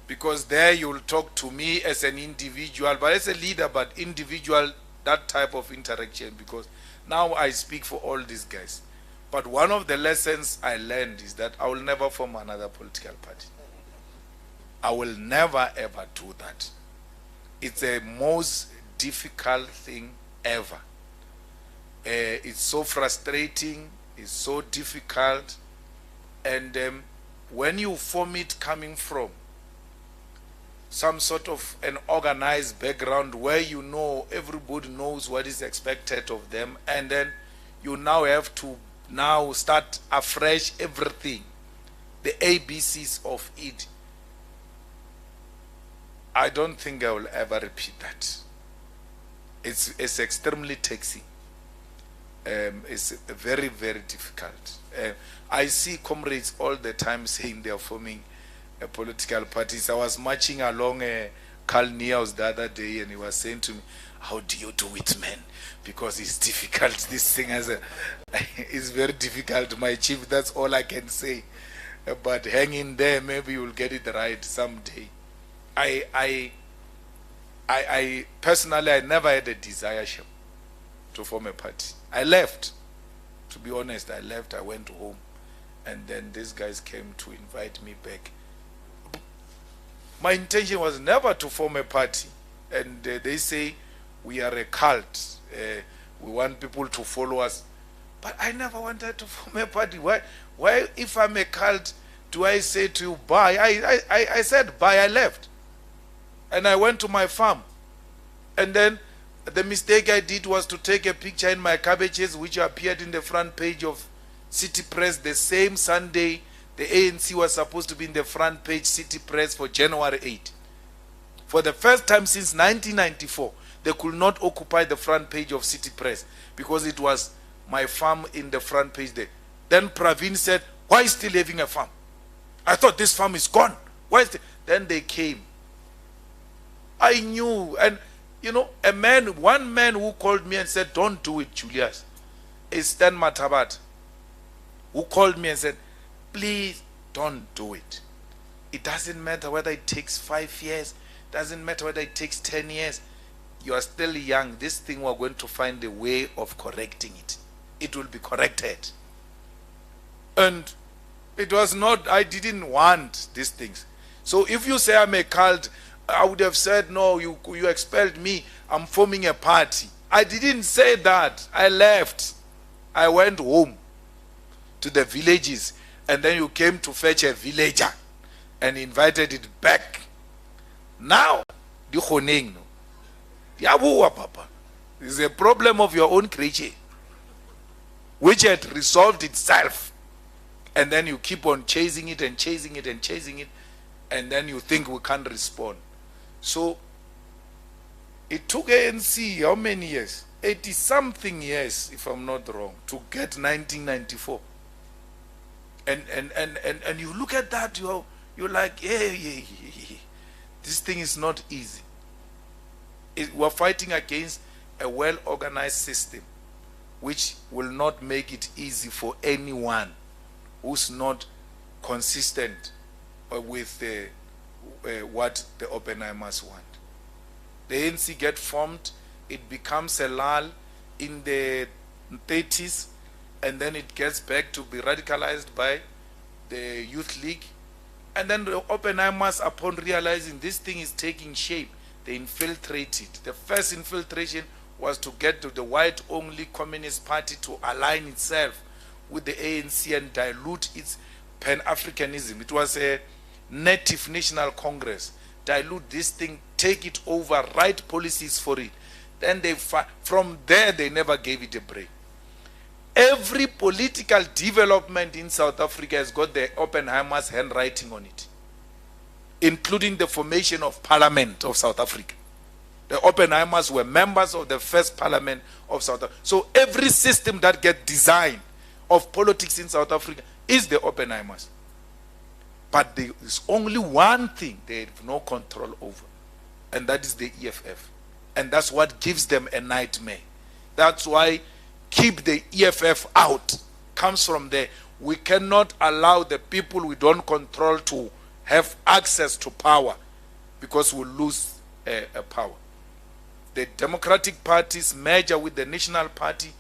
Because there you'll talk to me as an individual, but as a leader, but individual, that type of interaction, because now I speak for all these guys. But one of the lessons I learned is that I will never form another political party. I will never ever do that. It's the most difficult thing ever. It's so frustrating, it's so difficult, and when you form it coming from some sort of an organized background where you know everybody knows what is expected of them, and then you now have to now start afresh everything, the ABCs of it. I don't think I will ever repeat that. It's extremely taxing. It's very, very difficult. I see comrades all the time saying they are forming political parties. I was marching along Carl Niehaus the other day, and he was saying to me, how do you do it, man? Because it's difficult. This thing is very difficult, my chief. That's all I can say. But hang in there, maybe you'll get it right someday. I personally, I never had a desire to form a party. I left. To be honest, I left. I went home, and then these guys came to invite me back. My intention was never to form a party, and they say we are a cult. We want people to follow us, but I never wanted to form a party. Why? If I'm a cult, do I say to you bye? I said bye. I left, and I went to my farm, and then the mistake I did was to take a picture in my cabbages, which appeared in the front page of City Press the same Sunday. The ANC was supposed to be in the front page City Press for January 8. For the first time since 1994, they could not occupy the front page of City Press because it was my farm in the front page there. Then Praveen said, why is still having a farm? I thought this farm is gone. Then they came. I knew. And you know, one man who called me and said, don't do it, Julius, is Stan Matabat, who called me and said, please don't do it. It doesn't matter whether it takes 5 years, doesn't matter whether it takes 10 years. You are still young. This thing, we're going to find a way of correcting it. It will be corrected. And it was not, I didn't want these things. So if you say I'm a cult, I would have said, no, you expelled me, I'm forming a party. I didn't say that. I left. I went home to the villages, and then you came to fetch a villager and invited it back. Now, this is a problem of your own creation, which had resolved itself. And then you keep on chasing it and chasing it and chasing it, and then you think we can't respond. So it took ANC how many years? 80-something years, if I'm not wrong, to get 1994. And you look at that, you're like, hey, this thing is not easy. We're fighting against a well-organized system, which will not make it easy for anyone who's not consistent with what the Oppenheimers want. The ANC get formed, it becomes a lull in the 30s, and then it gets back to be radicalized by the Youth League. And then the Oppenheimers, upon realizing this thing is taking shape, they infiltrated. The first infiltration was to get to the white-only Communist Party to align itself with the ANC and dilute its Pan-Africanism. It was a Native National Congress. Dilute this thing, take it over, write policies for it. Then from there, they never gave it a break. Every political development in South Africa has got the Oppenheimer's handwriting on it, including the formation of Parliament of South Africa. The Oppenheimers were members of the first Parliament of South Africa. So every system that gets designed of politics in South Africa is the Oppenheimers. But there is only one thing they have no control over, and that is the EFF. And that's what gives them a nightmare. That's why keep the EFF out comes from there. We cannot allow the people we don't control to have access to power, because we'll lose power. The Democratic Party's merger with the National Party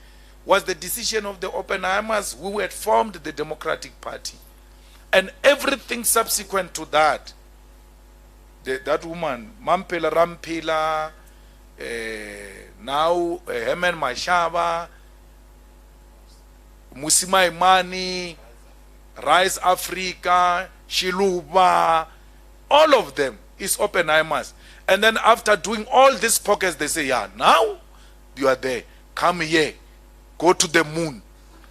was the decision of the Oppenheimers who had formed the Democratic Party. And everything subsequent to that, that woman, Mampela Rampela, now Herman Mashaba, Musima Imani, Rise Africa, Shiluba, all of them is Oppenheimer's. And then after doing all these pockets, they say, yeah, now you are there. Come here. Go to the moon.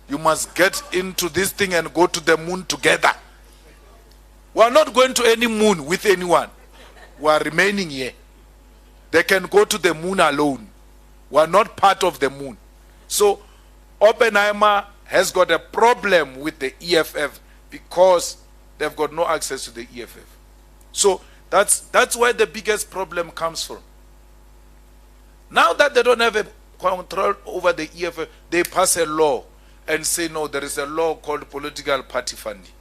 You must get into this thing and go to the moon together. We are not going to any moon with anyone. We are remaining here. They can go to the moon alone. We are not part of the moon. So Oppenheimer has got a problem with the EFF because they've got no access to the EFF. So that's where the biggest problem comes from. Now that they don't have a control over the EFF, they pass a law and say, no, there is a law called political party funding.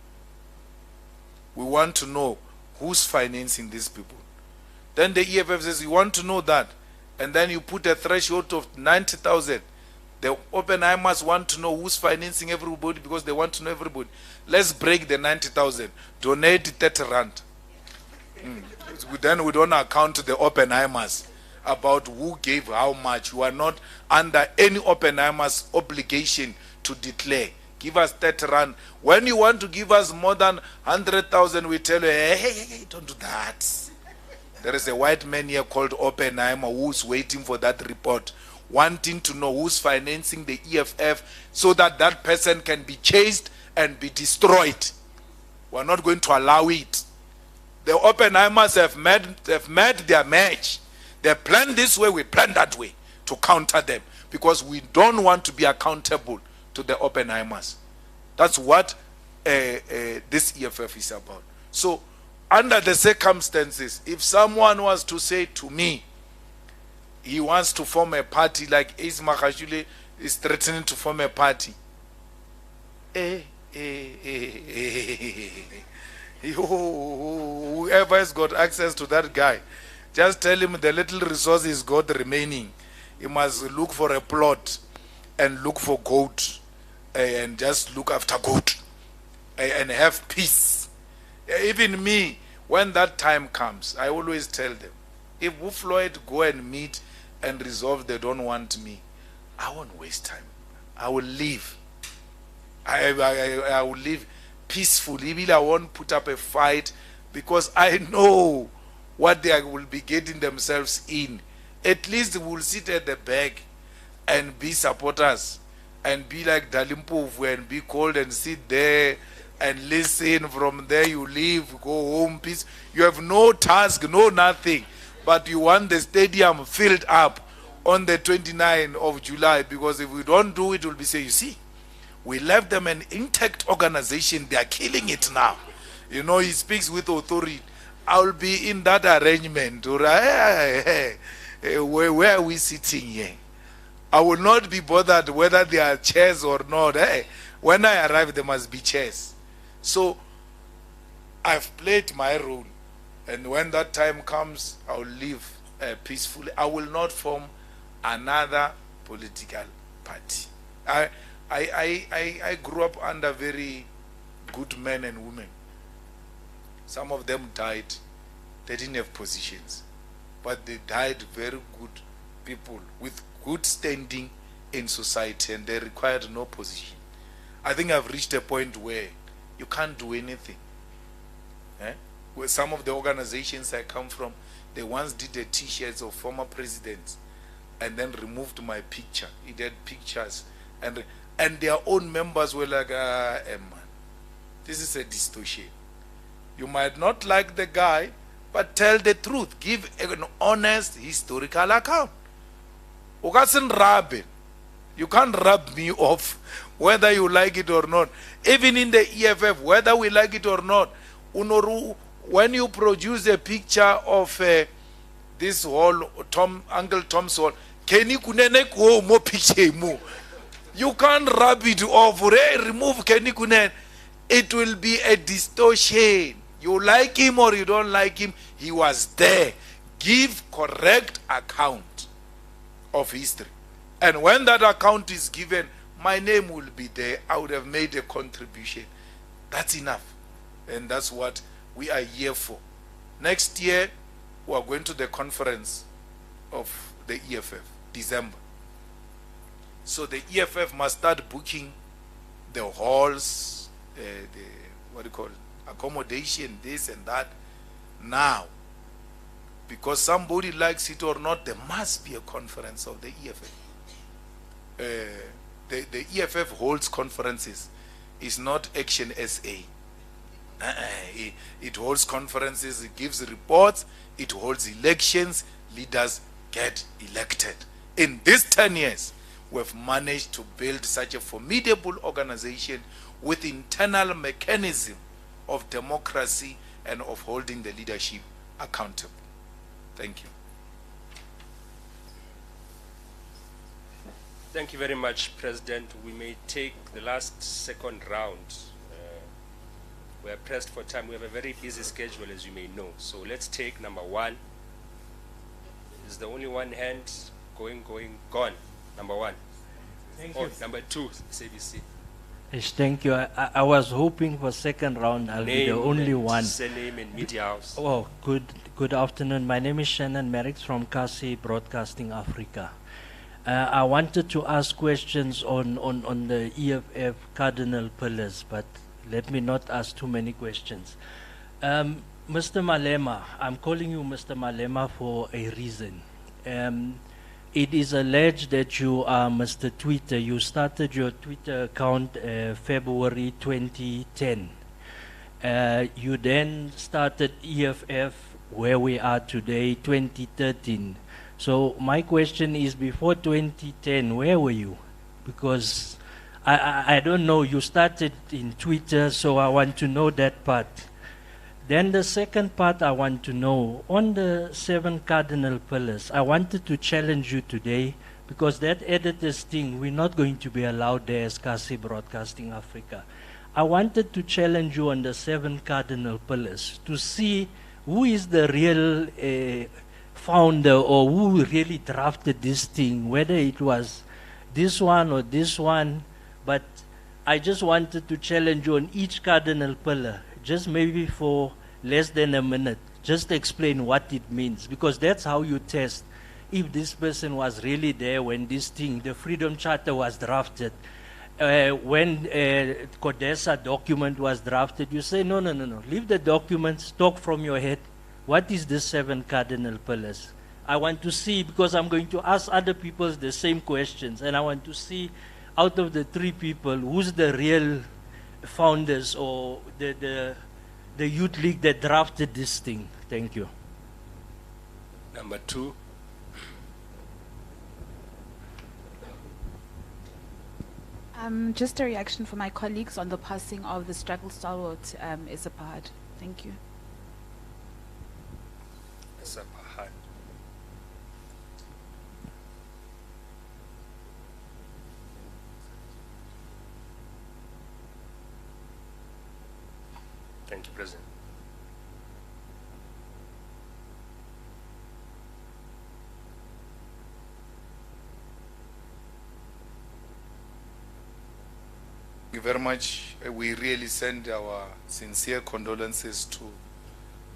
We want to know who's financing these people. Then the EFF says, you want to know that. And then you put a threshold of 90,000. The Oppenheimers want to know who's financing everybody because they want to know everybody. Let's break the 90,000. Donate 30 rand. Then we don't account to the Oppenheimers about who gave how much. You are not under any Oppenheimers obligation to declare. Give us 30 rand. When you want to give us more than 100,000, we tell you, hey, don't do that. There is a white man here called Oppenheimer who's waiting for that report, wanting to know who's financing the EFF so that that person can be chased and be destroyed. We're not going to allow it. The Oppenheimers have made their match. They plan this way, we plan that way to counter them because we don't want to be accountable to the Oppenheimers. That's what this EFF is about. So, under the circumstances, if someone was to say to me, he wants to form a party like Ace Makashule is threatening to form a party. Whoever has got access to that guy, just tell him the little resources he's got remaining. He must look for a plot and look for goat and just look after goat and have peace. Even me, when that time comes, I always tell them, if Wu Floyd go and meet and resolve they don't want me, I won't waste time. I will leave. I will live peacefully. I won't put up a fight because I know what they will be getting themselves in. At least we'll sit at the back and be supporters and be like Dalimpovu and be cold and sit there and listen. From there you leave, go home, peace. You have no task, no nothing, but you want the stadium filled up on the 29th of July because if we don't do it, we'll be saying, you see, we left them an intact organization. They are killing it now. You know, he speaks with authority. I'll be in that arrangement. Where are we sitting here? I will not be bothered whether there are chairs or not. When I arrive, there must be chairs. So I've played my role. And when that time comes, I'll live peacefully. I will not form another political party. I grew up under very good men and women. Some of them died. They didn't have positions. But they died very good people with good standing in society and they required no position. I think I've reached a point where you can't do anything. Where some of the organizations I come from, they once did a t-shirts of former presidents and then removed my picture. It had pictures and their own members were like, man, this is a distortion. You might not like the guy, but tell the truth. Give an honest historical account. You can't rub me off whether you like it or not. Even in the EFF, whether we like it or not, when you produce a picture of this whole Uncle Tom's hall, can you more picture more? You can't rub it off. Remove Kenny Kunen. It will be a distortion. You like him or you don't like him, he was there. Give correct account of history. And when that account is given, my name will be there. I would have made a contribution. That's enough. And that's what we are here for. Next year, we are going to the conference of the EFF, December. So the EFF must start booking the halls, the accommodation, this and that, now. because somebody likes it or not, there must be a conference of the EFF. The EFF holds conferences. It's not Action SA. It holds conferences, it gives reports, it holds elections, leaders get elected. In these 10 years, we've managed to build such a formidable organization with internal mechanism of democracy and of holding the leadership accountable. Thank you. Thank you very much, President. We may take the last second round. We are pressed for time. We have a very busy schedule, as you may know. So let's take number one. Is the only one hand gone? Number one. Thank you. Number two, CBC. Yes, thank you. I was hoping for second round. I'll be the only one. Surname and media house. Oh, good afternoon. My name is Shannon Merrick from CIC Broadcasting Africa. I wanted to ask questions on the EFF cardinal pillars, but let me not ask too many questions. Mr. Malema, I'm calling you Mr. Malema for a reason. It is alleged that you are Mr. Twitter. You started your Twitter account February 2010. You then started EFF, where we are today, 2013. So my question is, before 2010, where were you? Because I don't know, you started in Twitter, so I want to know that part. Then the second part I want to know, on the 7 cardinal pillars, I wanted to challenge you today, because that editor's thing, we're not going to be allowed there as CIC Broadcasting Africa. I wanted to challenge you on the 7 cardinal pillars to see who is the real founder, or who really drafted this thing, whether it was this one or this one. But I just wanted to challenge you on each cardinal pillar, just maybe for less than a minute. Just explain what it means, because that's how you test if this person was really there when this thing, the Freedom Charter, was drafted. When CODESA document was drafted, you say, no, leave the documents, talk from your head. What is the 7 cardinal pillars? I want to see, because I'm going to ask other people the same questions, and I want to see, out of the 3 people, who's the real founders or the youth league that drafted this thing. Thank you. Number 2. Just a reaction from my colleagues on the passing of the struggle stalwart, Isapahad. Thank you. Isapahad. Thank you, President. Thank you very much. We really send our sincere condolences to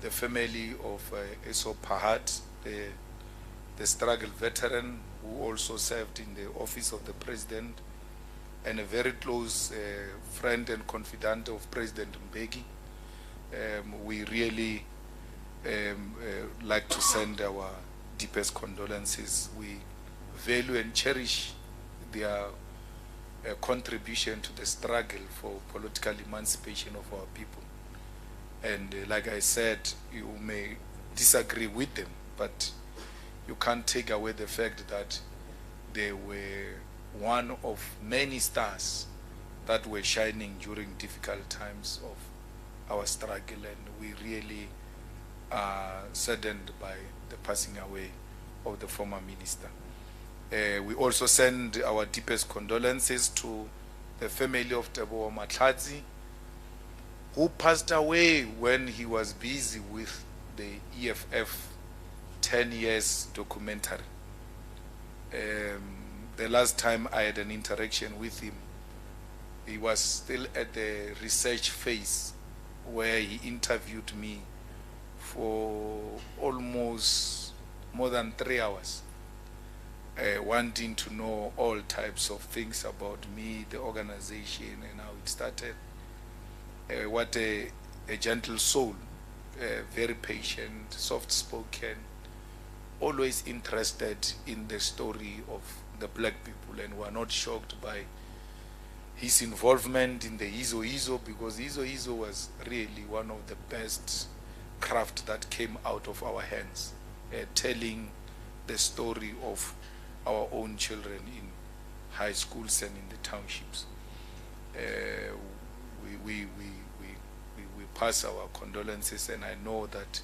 the family of Isapahad, the struggle veteran who also served in the office of the president and a very close friend and confidant of President Mbeki. We really like to send our deepest condolences. We value and cherish their contribution to the struggle for political emancipation of our people. And like I said, you may disagree with them, but you can't take away the fact that they were one of many stars that were shining during difficult times of our struggle, and we really are saddened by the passing away of the former minister. We also send our deepest condolences to the family of Teboho Matladzi, who passed away when he was busy with the EFF 10 years documentary. The last time I had an interaction with him, he was still at the research phase, where he interviewed me for almost more than 3 hours, wanting to know all types of things about me, the organization, and how it started. What a gentle soul, very patient, soft-spoken, always interested in the story of the black people and were not shocked by his involvement in the Izo, because Izo was really one of the best craft that came out of our hands, telling the story of our own children in high schools and in the townships. We pass our condolences, and I know that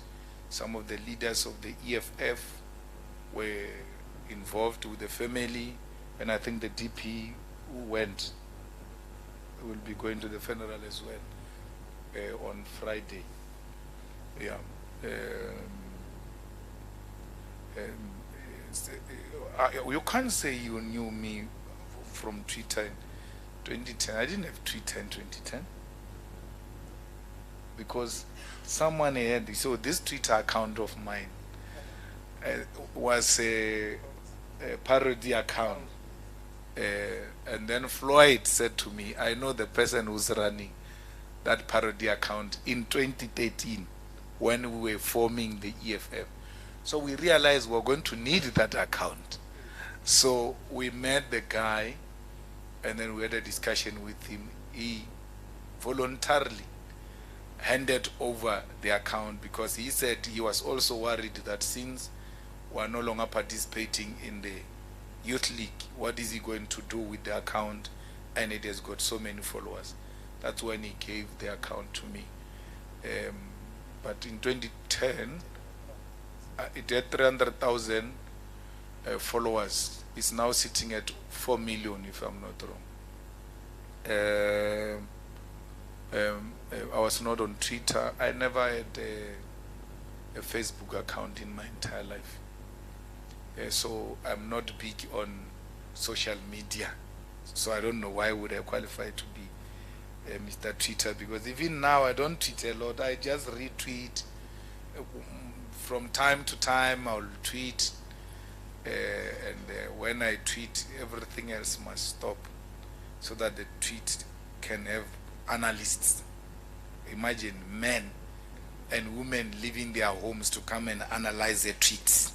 some of the leaders of the EFF were involved with the family, and I think the DP who went will be going to the funeral as well on Friday. Yeah. You can't say you knew me from Twitter in 2010. I didn't have Twitter in 2010 because someone had, so this Twitter account of mine was a parody account. And then Floyd said to me, I know the person who's running that parody account in 2013 when we were forming the EFF. So we realized we were going to need that account. So we met the guy and then we had a discussion with him. He voluntarily handed over the account because he said he was also worried that since we are no longer participating in the Youth League, what is he going to do with the account? And it has got so many followers. That's when he gave the account to me. But in 2010, it had 300,000 followers. It's now sitting at 4 million, if I'm not wrong. I was not on Twitter. I never had a Facebook account in my entire life. So I'm not big on social media. So I don't know why would I qualify to be Mr. Twitter, because even now I don't tweet a lot. I just retweet. From time to time I'll tweet, and when I tweet, everything else must stop so that the tweet can have analysts. Imagine men and women leaving their homes to come and analyze their tweets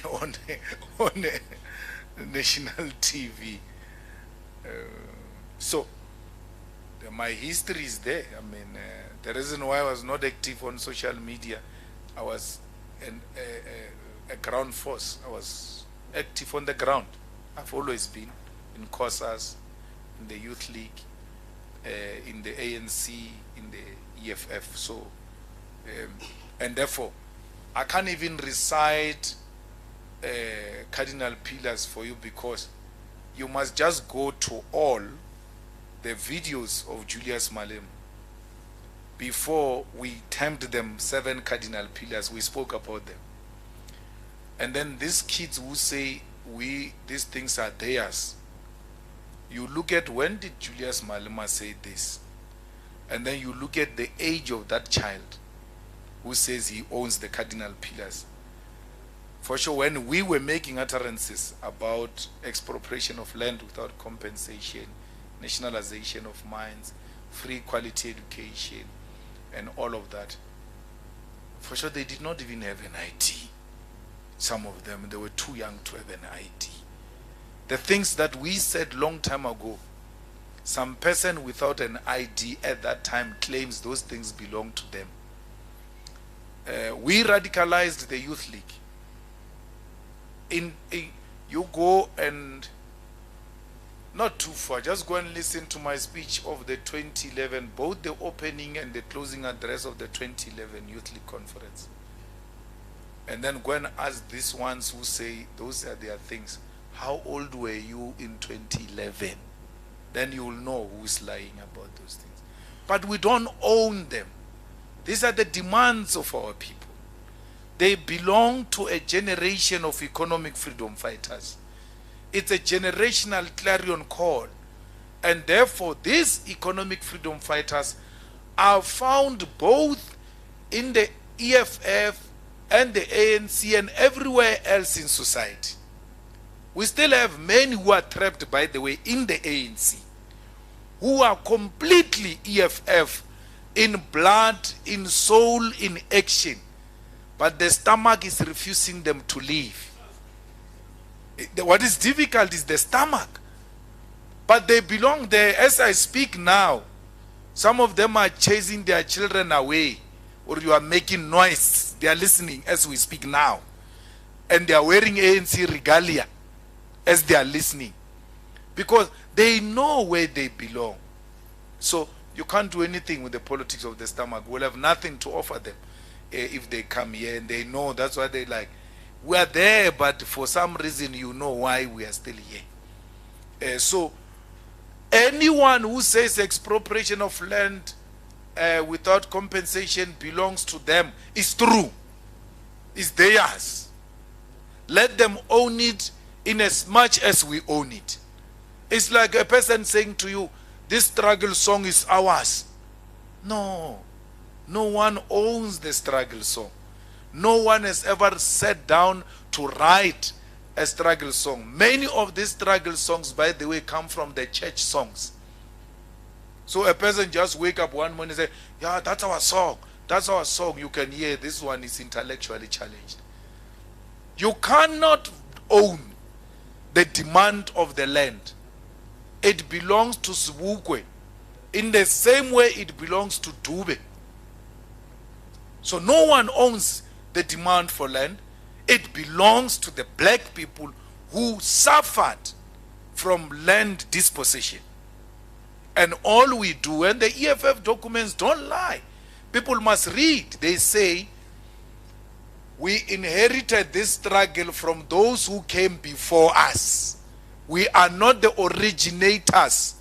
on national TV. So my history is there. I mean, the reason why I was not active on social media, I was a ground force. I was active on the ground. I've always been in COSAS, in the Youth League, in the ANC, in the EFF. So, and therefore, I can't even recite cardinal pillars for you, because you must just go to all the videos of Julius Malema. Before we termed them 7 cardinal pillars, we spoke about them. And then these kids who say these things are theirs, you look at when did Julius Malema say this, and then you look at the age of that child who says he owns the cardinal pillars. For sure, when we were making utterances about expropriation of land without compensation, nationalization of mines, free quality education, and all of that, for sure they did not even have an ID. Some of them, they were too young to have an ID. The things that we said long time ago, some person without an ID at that time claims those things belong to them. We radicalized the Youth League. You go and not too far, just go and listen to my speech of the 2011, both the opening and the closing address of the 2011 Youth League conference. And then go and ask these ones who say those are their things, how old were you in 2011? Then you will know who's lying about those things. But we don't own them. These are the demands of our people. They belong to a generation of economic freedom fighters. It's a generational clarion call. And therefore, these economic freedom fighters are found both in the EFF and the ANC and everywhere else in society. We still have men who are trapped, by the way, in the ANC, who are completely EFF, in blood, in soul, in action, but the stomach is refusing them to leave. What is difficult is the stomach. But they belong there. As I speak now, some of them are chasing their children away, or you are making noise. They are listening as we speak now. And they are wearing ANC regalia as they are listening. Because they know where they belong. So you can't do anything with the politics of the stomach. We'll have nothing to offer them if they come here, and they know. That's why they like, we are there, but for some reason you know why we are still here. So anyone who says expropriation of land without compensation belongs to them is true. It's theirs. Let them own it in as much as we own it. It's like a person saying to you, this struggle song is ours. No. No one owns the struggle song. No one has ever sat down to write a struggle song. Many of these struggle songs, by the way, come from the church songs. So a person just wake up one morning and say, yeah, that's our song. That's our song. You can hear this one is intellectually challenged. You cannot own the demand of the land. It belongs to Sebokwe in the same way it belongs to Dube. So no one owns the demand for land. It belongs to the black people who suffered from land dispossession. And all we do, and the EFF documents don't lie. People must read. They say, we inherited this struggle from those who came before us. We are not the originators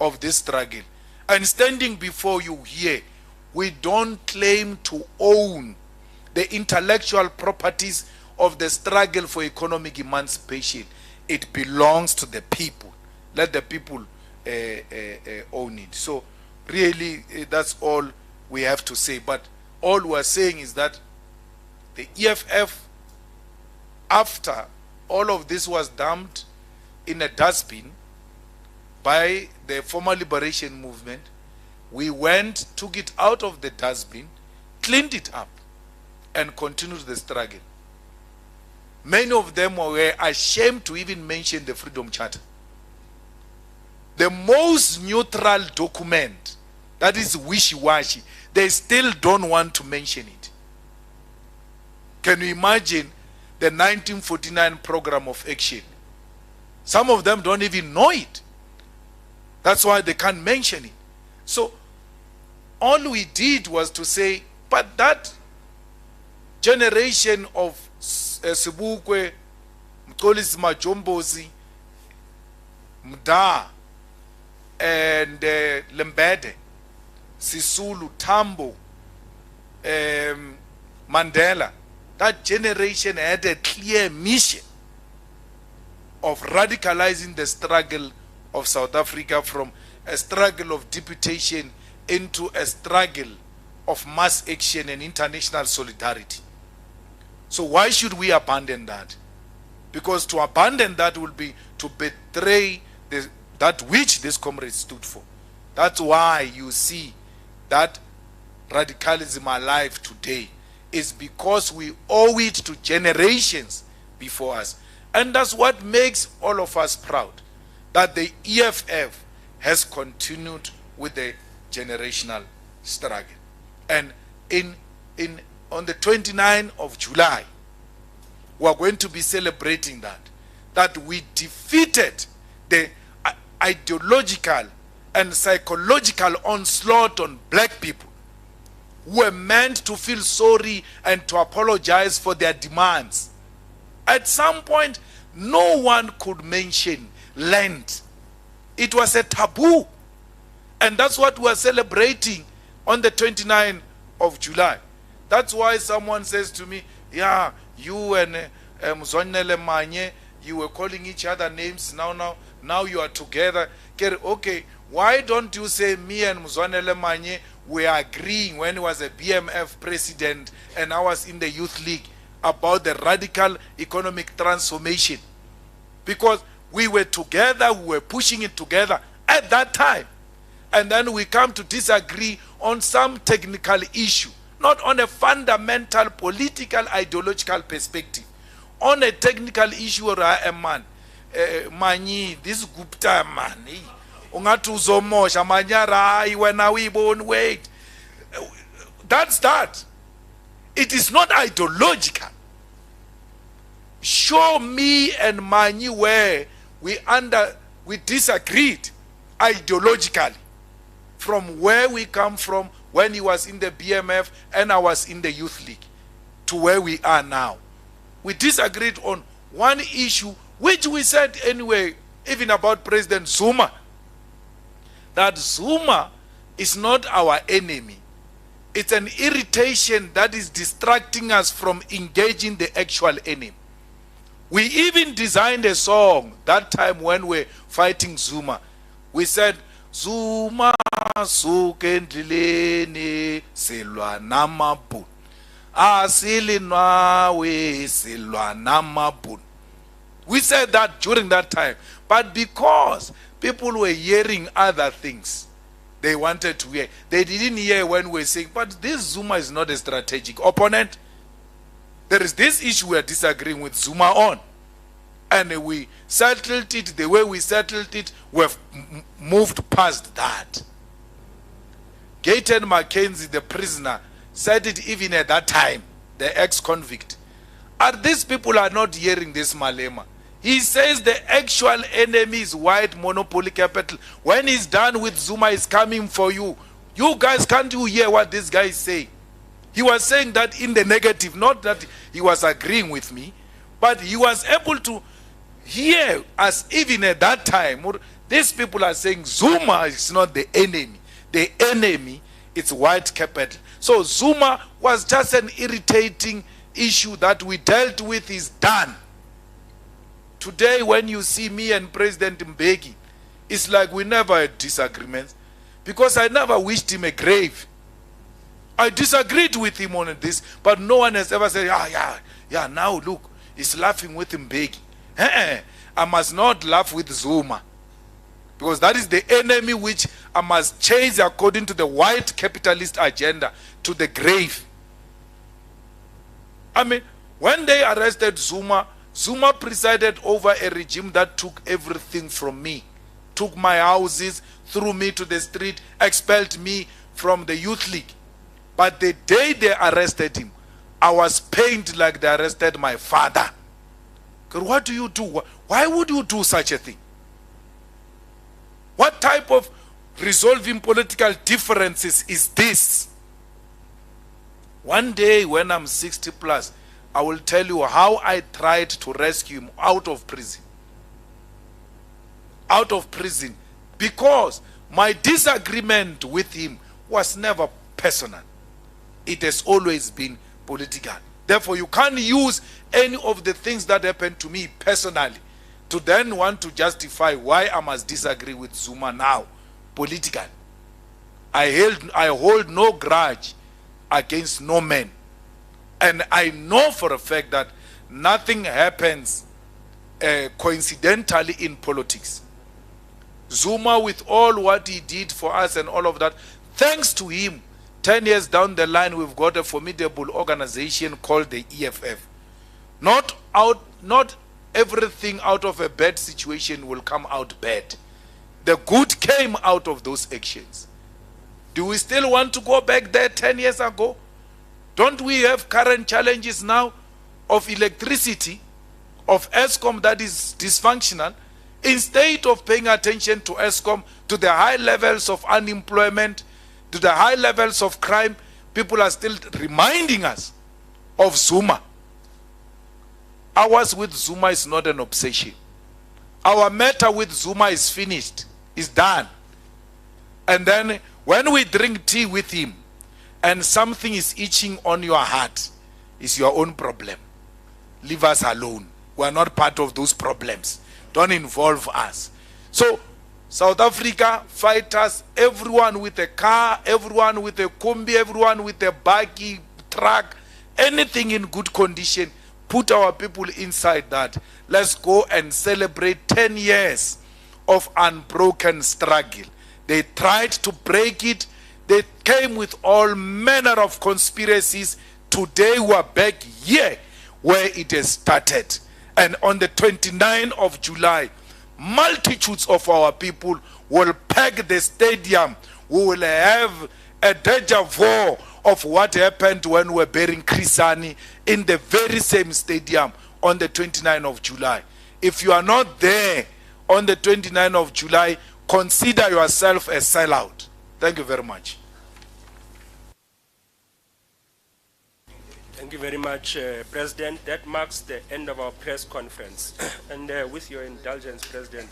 of this struggle. And standing before you here, we don't claim to own the intellectual properties of the struggle for economic emancipation. It belongs to the people. Let the people own it. So really, that's all we have to say. But all we are saying is that the EFF, after all of this was dumped in a dustbin by the former liberation movement, we went, took it out of the dustbin, cleaned it up, and continued the struggle. Many of them were ashamed to even mention the Freedom Charter. The most neutral document that is wishy-washy, they still don't want to mention it. Can you imagine the 1949 program of action? Some of them don't even know it. That's why they can't mention it. So all we did was to say, but that generation of Sebokwe, Mtolisi Majombozi, Mda, and Lembede, Sisulu, Tambo, Mandela, that generation had a clear mission of radicalizing the struggle of South Africa from a struggle of deputation into a struggle of mass action and international solidarity. So why should we abandon that? Because to abandon that will be to betray that which this comrade stood for. That's why you see that radicalism alive today is because we owe it to generations before us. And that's what makes all of us proud, that the EFF has continued with the generational struggle. And on the 29th of July, we are going to be celebrating that we defeated the ideological and psychological onslaught on black people who were meant to feel sorry and to apologize for their demands. At some point, no one could mention land. It was a taboo. And that's what we are celebrating on the 29th of July. That's why someone says to me, yeah, you and Mzwanele Manye, you were calling each other names, now you are together. Okay, why don't you say me and Mzwanele Manye were agreeing when he was a BMF president and I was in the youth league about the radical economic transformation? Because we were together, we were pushing it together at that time. And then we come to disagree on some technical issue. not on a fundamental political ideological perspective, on a technical issue. Or a man, Mani, this Gupta man, Ungatu Zomosha, Manyara, when are we born? Wait, that's that. It is not ideological. Show me and Mani where we disagreed ideologically from where we come from when he was in the BMF and I was in the Youth League to where we are now. We disagreed on one issue which we said anyway, even about President Zuma, that Zuma is not our enemy. It's an irritation that is distracting us from engaging the actual enemy. We even designed a song that time when we were fighting Zuma. We said, Zuma sukendleleni silwa namabun. Asilinwa we silwa namabun. We said that during that time. But because people were hearing other things, they wanted to hear. They didn't hear when we were saying, but this Zuma is not a strategic opponent. There is this issue we are disagreeing with Zuma on. And we settled it the way we settled it. We've moved past that. Gayton Mackenzie, the prisoner, said it even at that time, the ex-convict. And these people are not hearing this Malema. He says the actual enemy is white monopoly capital. When he's done with Zuma, he's coming for you. You guys, can't you hear what this guy is saying? He was saying that in the negative, not that he was agreeing with me, but he was able to hear us even at that time. These people are saying Zuma is not the enemy. The enemy is white capital. So Zuma was just an irritating issue that we dealt with, is done. Today when you see me and President Mbeki, it's like we never had disagreements, because I never wished him a grave. I disagreed with him on this, but no one has ever said, yeah, now look, he's laughing with Mbeki. I must not laugh with Zuma, because that is the enemy which I must chase according to the white capitalist agenda to the grave. I mean, when they arrested Zuma, Zuma presided over a regime that took everything from me, took my houses, threw me to the street, expelled me from the Youth League. But the day they arrested him, I was pained like they arrested my father. What do you do? Why would you do such a thing? What type of resolving political differences is this? One day when I'm 60 plus, I will tell you how I tried to rescue him out of prison. Out of prison. Because my disagreement with him was never personal. It has always been political. Therefore, you can't use any of the things that happened to me personally to then want to justify why I must disagree with Zuma now, politically. I hold no grudge against no man. And I know for a fact that nothing happens coincidentally in politics. Zuma, with all what he did for us and all of that, thanks to him, 10 years down the line, we've got a formidable organization called the EFF. Not everything out of a bad situation will come out bad. The good came out of those actions. Do we still want to go back there 10 years ago? Don't we have current challenges now of electricity, of ESCOM that is dysfunctional? Instead of paying attention to ESCOM, to the high levels of unemployment, to the high levels of crime, people are still reminding us of Zuma. Ours with Zuma is not an obsession. Our matter with Zuma is finished, is done. And then when we drink tea with him and something is itching on your heart, it's your own problem. Leave us alone. We are not part of those problems. Don't involve us. So South Africa, fighters, everyone with a car, everyone with a kombi, everyone with a buggy, truck, anything in good condition, put our people inside that. Let's go and celebrate 10 years of unbroken struggle. They tried to break it. They came with all manner of conspiracies. Today we are back here where it has started. And on the 29th of July, multitudes of our people will pack the stadium. We will have a deja vu of what happened when we were burying Krisani in the very same stadium on the 29th of July. If you are not there on the 29th of July, consider yourself a sellout. Thank you very much. Thank you very much, President. That marks the end of our press conference. And with your indulgence, President,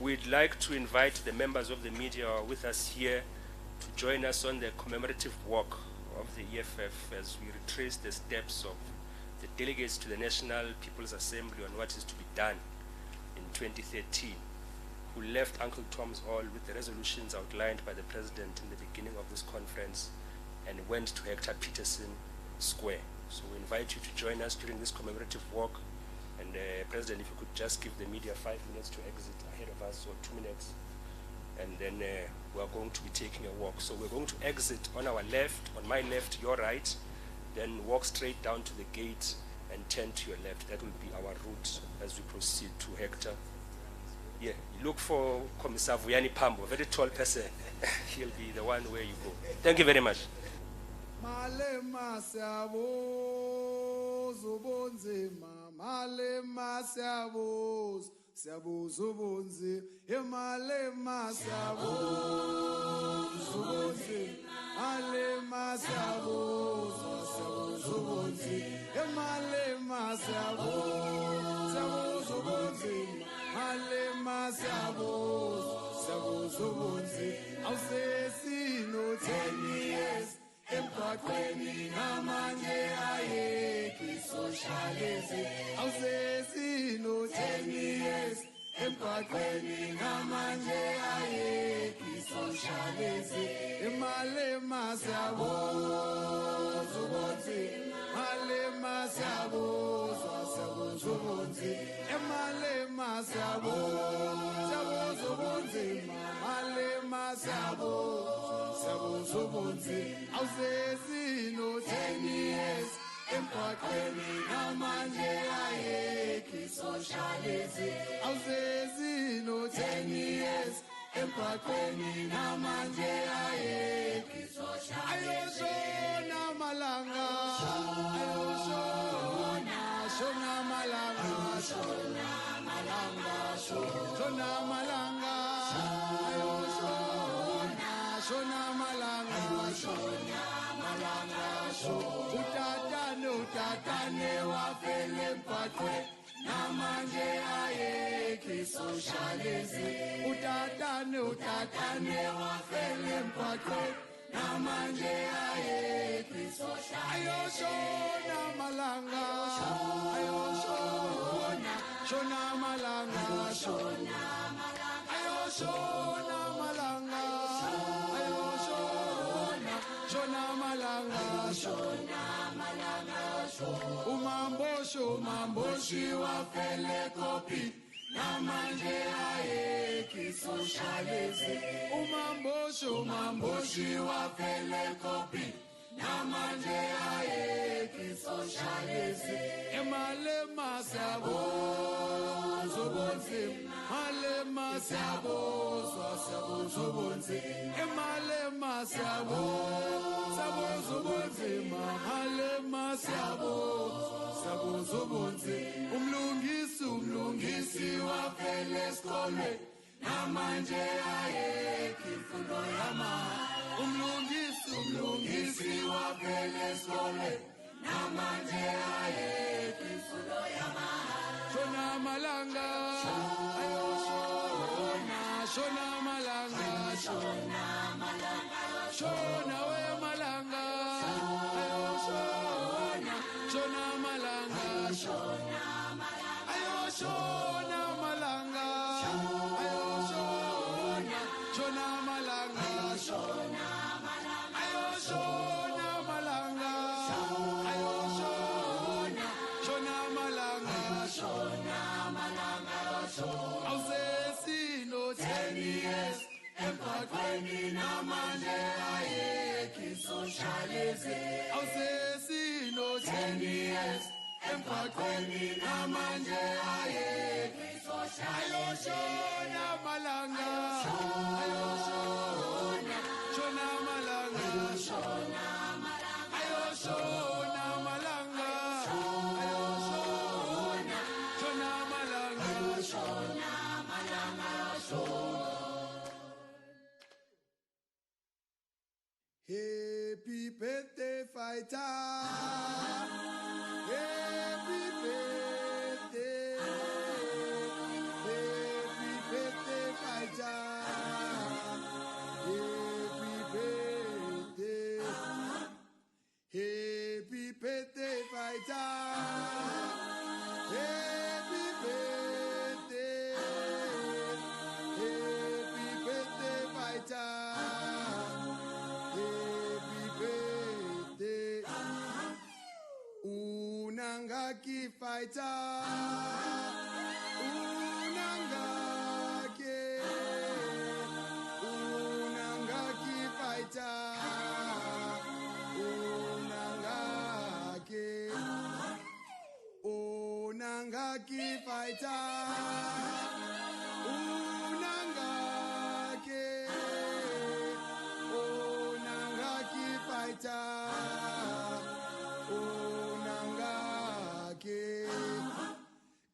we'd like to invite the members of the media who are with us here to join us on the commemorative walk of the EFF as we retrace the steps of the delegates to the National People's Assembly on what is to be done in 2013, who left Uncle Tom's Hall with the resolutions outlined by the President in the beginning of this conference and went to Hector Peterson Square. So we invite you to join us during this commemorative walk. And President, if you could just give the media 5 minutes to exit ahead of us, or 2 minutes, and then we are going to be taking a walk. So we're going to exit on our left, on my left, your right, then walk straight down to the gate and turn to your left. That will be our route as we proceed to Hector. Yeah, you look for Commissar Vuyani Pambo, a very tall person. He'll be the one where you go. Thank you very much. Malema siyabuza ubunzima, malema siyabuza, siyabuza ubunzima, malema siyabuza ubunzima, malema siyabuza, siyabuza ubunzima, malema siyabuza, siyabuza ubunzima, malema siyabuza, siyabuza ubunzima, awusesino 10 years. Emphakathweni namanje ayekho socialism, awusesino 10 years. Emphakathweni namanje ayekho socialism, malema siyabuza ubunzima, malema siyabuza, siyabuza ubunzima, malema siyabuza, siyabuza ubunzima, malema siyabuza, siyabuza ubunzima, awusesino 10 years. Emphakathweni namanje ayekho socialism, awusesino 10 years. Emphakathweni namanje ayekho socialism, ayoshona malanga, ayoshona, shona malanga, shona malanga, shona malanga, ayoshona, shona malanga, shona malanga, utatane wafele emphakathweni namanje ayekho socialism, utatane wafele emphakathweni namanje ayekho socialism, ayoshona malanga, ayoshona, shona malanga, shona malanga, ayoshona malanga, ayoshona, shona malanga, shona malanga, umamboshi wafele kopi namanje ayekho socialism, umamboshi wafele kopi namanje ayekho socialism, malema siyabuza ubunzima, malema siyabuza, siyabuza ubunzima, malema siyabuza, siyabuza ubunzima, malema siyabuza, siyabuza ubunzima, umlungisi wafele esikolweni namanje ayekho imfundo yamahhala, umlungisi wafele esikolweni namanje ayekho imfundo yamahhala, shona malanga, ayoshona, shona malanga, shona malanga, shona we malanga, ayoshona, shona malanga, shona malanga, ayoshona malanga, ayoshona, shona malanga, shona malanga, ayoshona malanga, ayoshona, shona malanga, shona malanga, awusesino 10 years. Emphakathweni namanje 10 years emgwaqweni namanje ayekho ayoshona malanga ayoshona shona malanga ayoshona malanga ayoshona shona malanga Happy birthday fighter, happy birthday fighter, happy birthday fighter, happy birthday fighter. Unangaki fighter, unangaki fighter, unangaki fighter, unangaki fighter.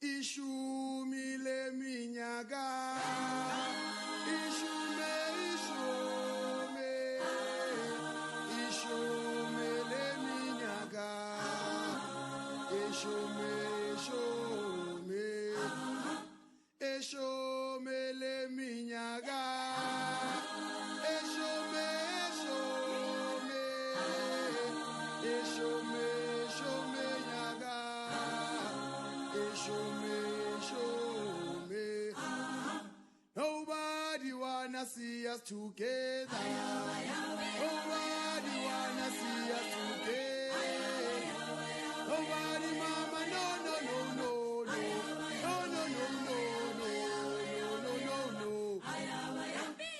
Ishumi le minyaka Ishume le minyaka Ishume le minyaka Nobody wanna see us together. Nobody wanna see us together. Nobody, mama, no.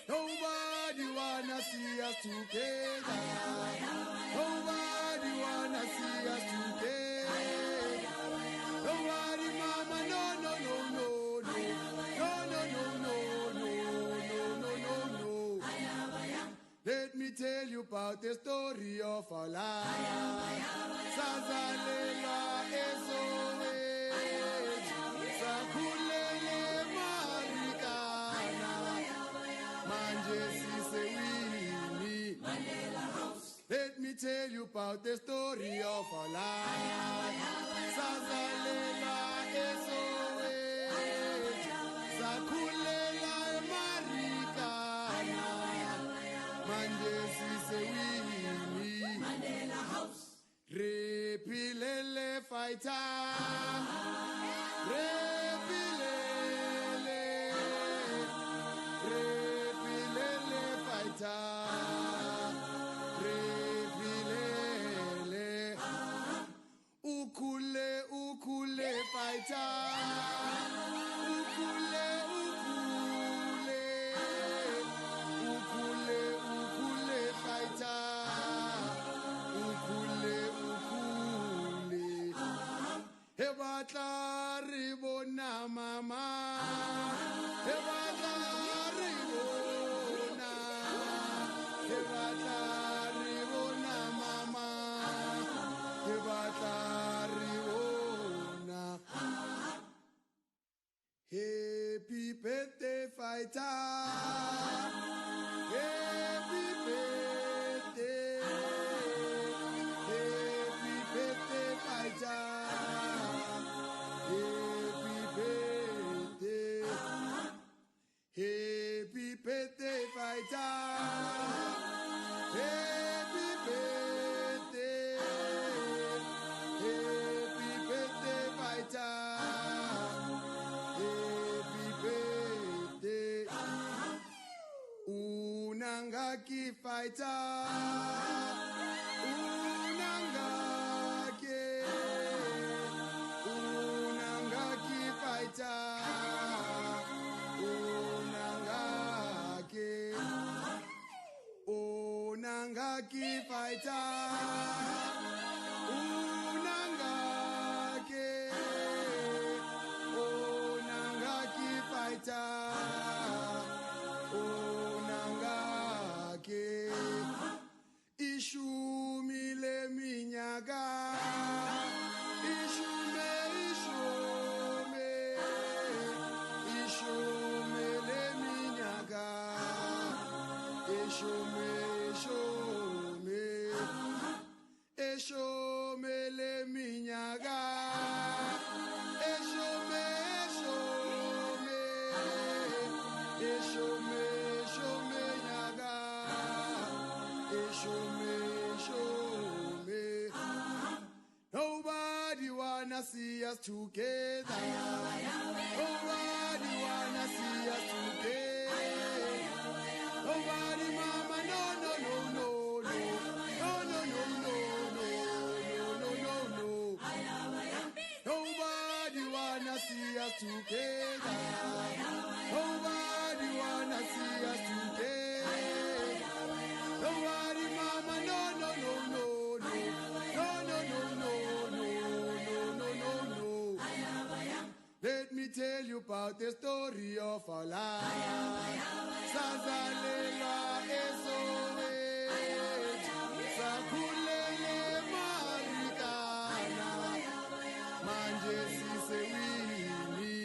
Nobody wanna see us together. Nobody wanna see us together. Nobody, mama, no. Let me tell you about the story of our life. Sazalela esowe, sakulele marikana, manje sisewini. Let me tell you about the story of our life. Sazalela esowe, sakulela marikana. Mandela House. Repilele fighter. Repilele fighter. Repilele. Ukule fighter. Ukule fighter. Ukule. Hebatla ribona mama. Hebatla ribona. Hebatla ribona mama. Hebatla ribona. Happy birthday fighter. Happy birthday fighter. Happy birthday fighter. Happy birthday fighter. Happy birthday. Unangaki fighter. Unangaki fighter. Unangaki fighter. eshome le minyaka, eshome nyaka, eshome. Nobody wanna see us together. Nobody wanna see us together. Nobody, mama, no, no, no, no, no, no, no, no, no, no, no, no. Nobody wanna see us together. Nobody wanna see us together. Nobody, mama, no, no, no, no, no, no, no, no, no, no, no, no, no. Let me tell you about the story of our life. Sazalela esowetu, sakulele marikana, manje sisewini.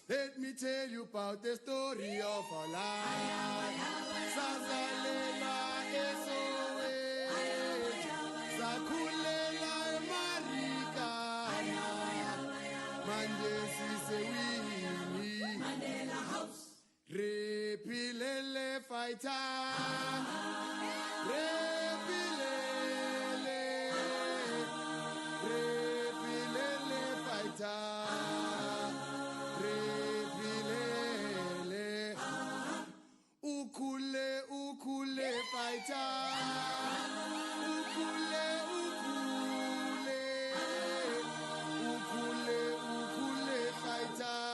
Let me tell you about the story of our life. Sazalela esowetu, sakulela marikana, manje sisewini. Repilele fighter, repilele fighter, repilele, ukule fighter, ukule fighter.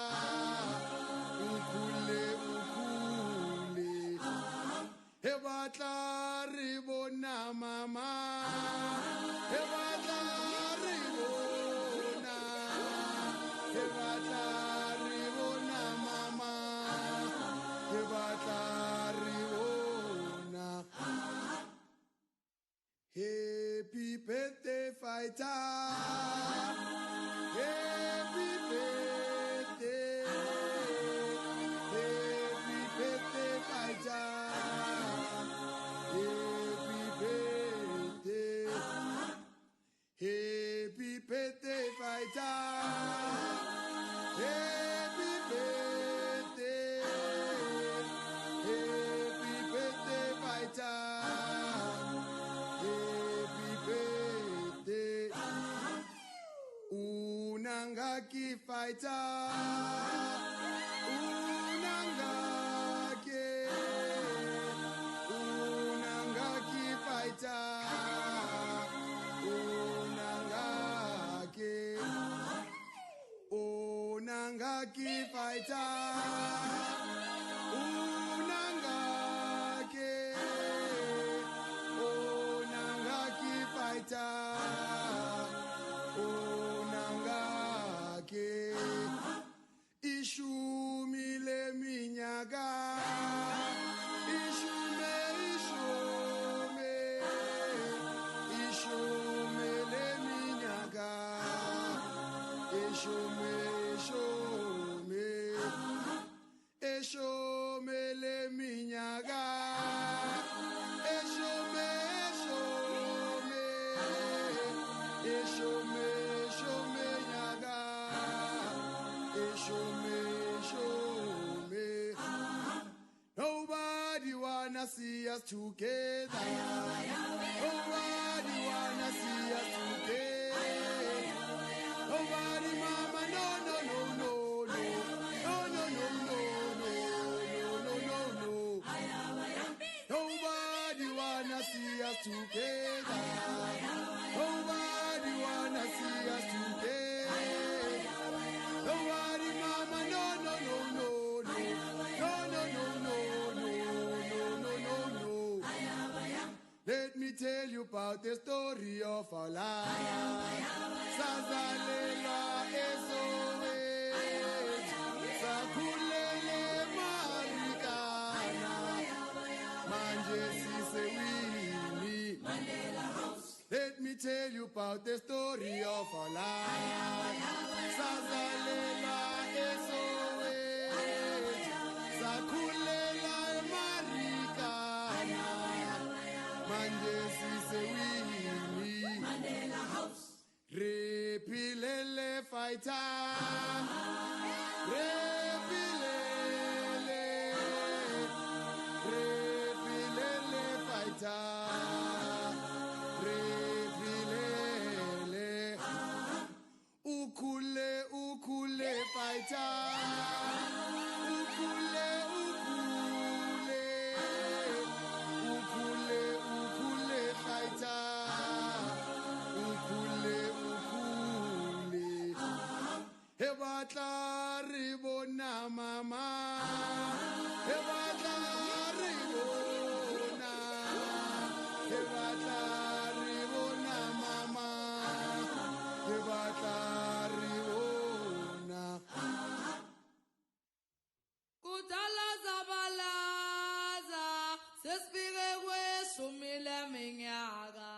Hebatla ribona mama, hebatla ribona, hebatla ribona mama, hebatla ribona. Happy birthday fighter, happy birthday, happy birthday fighter. Happy birthday, fighter. Happy birthday. Happy birthday, fighter. Happy birthday. Unangaki fighter. Unangaki fighter. Unangaki fighter, Unangaki fighter, Unangaki. Ishumile minyaka, ishumile minyaka. Eshome le minyaka, eshome nyaka, eshome. Nobody wanna see us together. Nobody wanna see us together. Nobody, mama, no, no, no, no, no, no, no, no, no, no, no. Nobody wanna see us together. Nobody wanna see us together. Nobody, mama, no, no, no, no, no, no, no, no, no, no, no. Let me tell you about the story of our life. Sazalela esowetu, sakulele marikana, manje sisewini. Let me tell you about the story of our life. Sazalela esowetu, sakulela marikana. Repilele fighter. Repilele. Repilele fighter. Repilele. Ukule fighter. Ukule. Ukule fighter. Ukule. He batla re bona mama. He batla re bona. He batla re bona mama. He batla re bona. Kudala zabalaza sesifike kweshumile minyaka.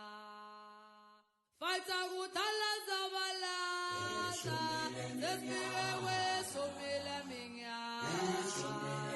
Fighter kudala zabalaza sesifike kweshumile minyaka.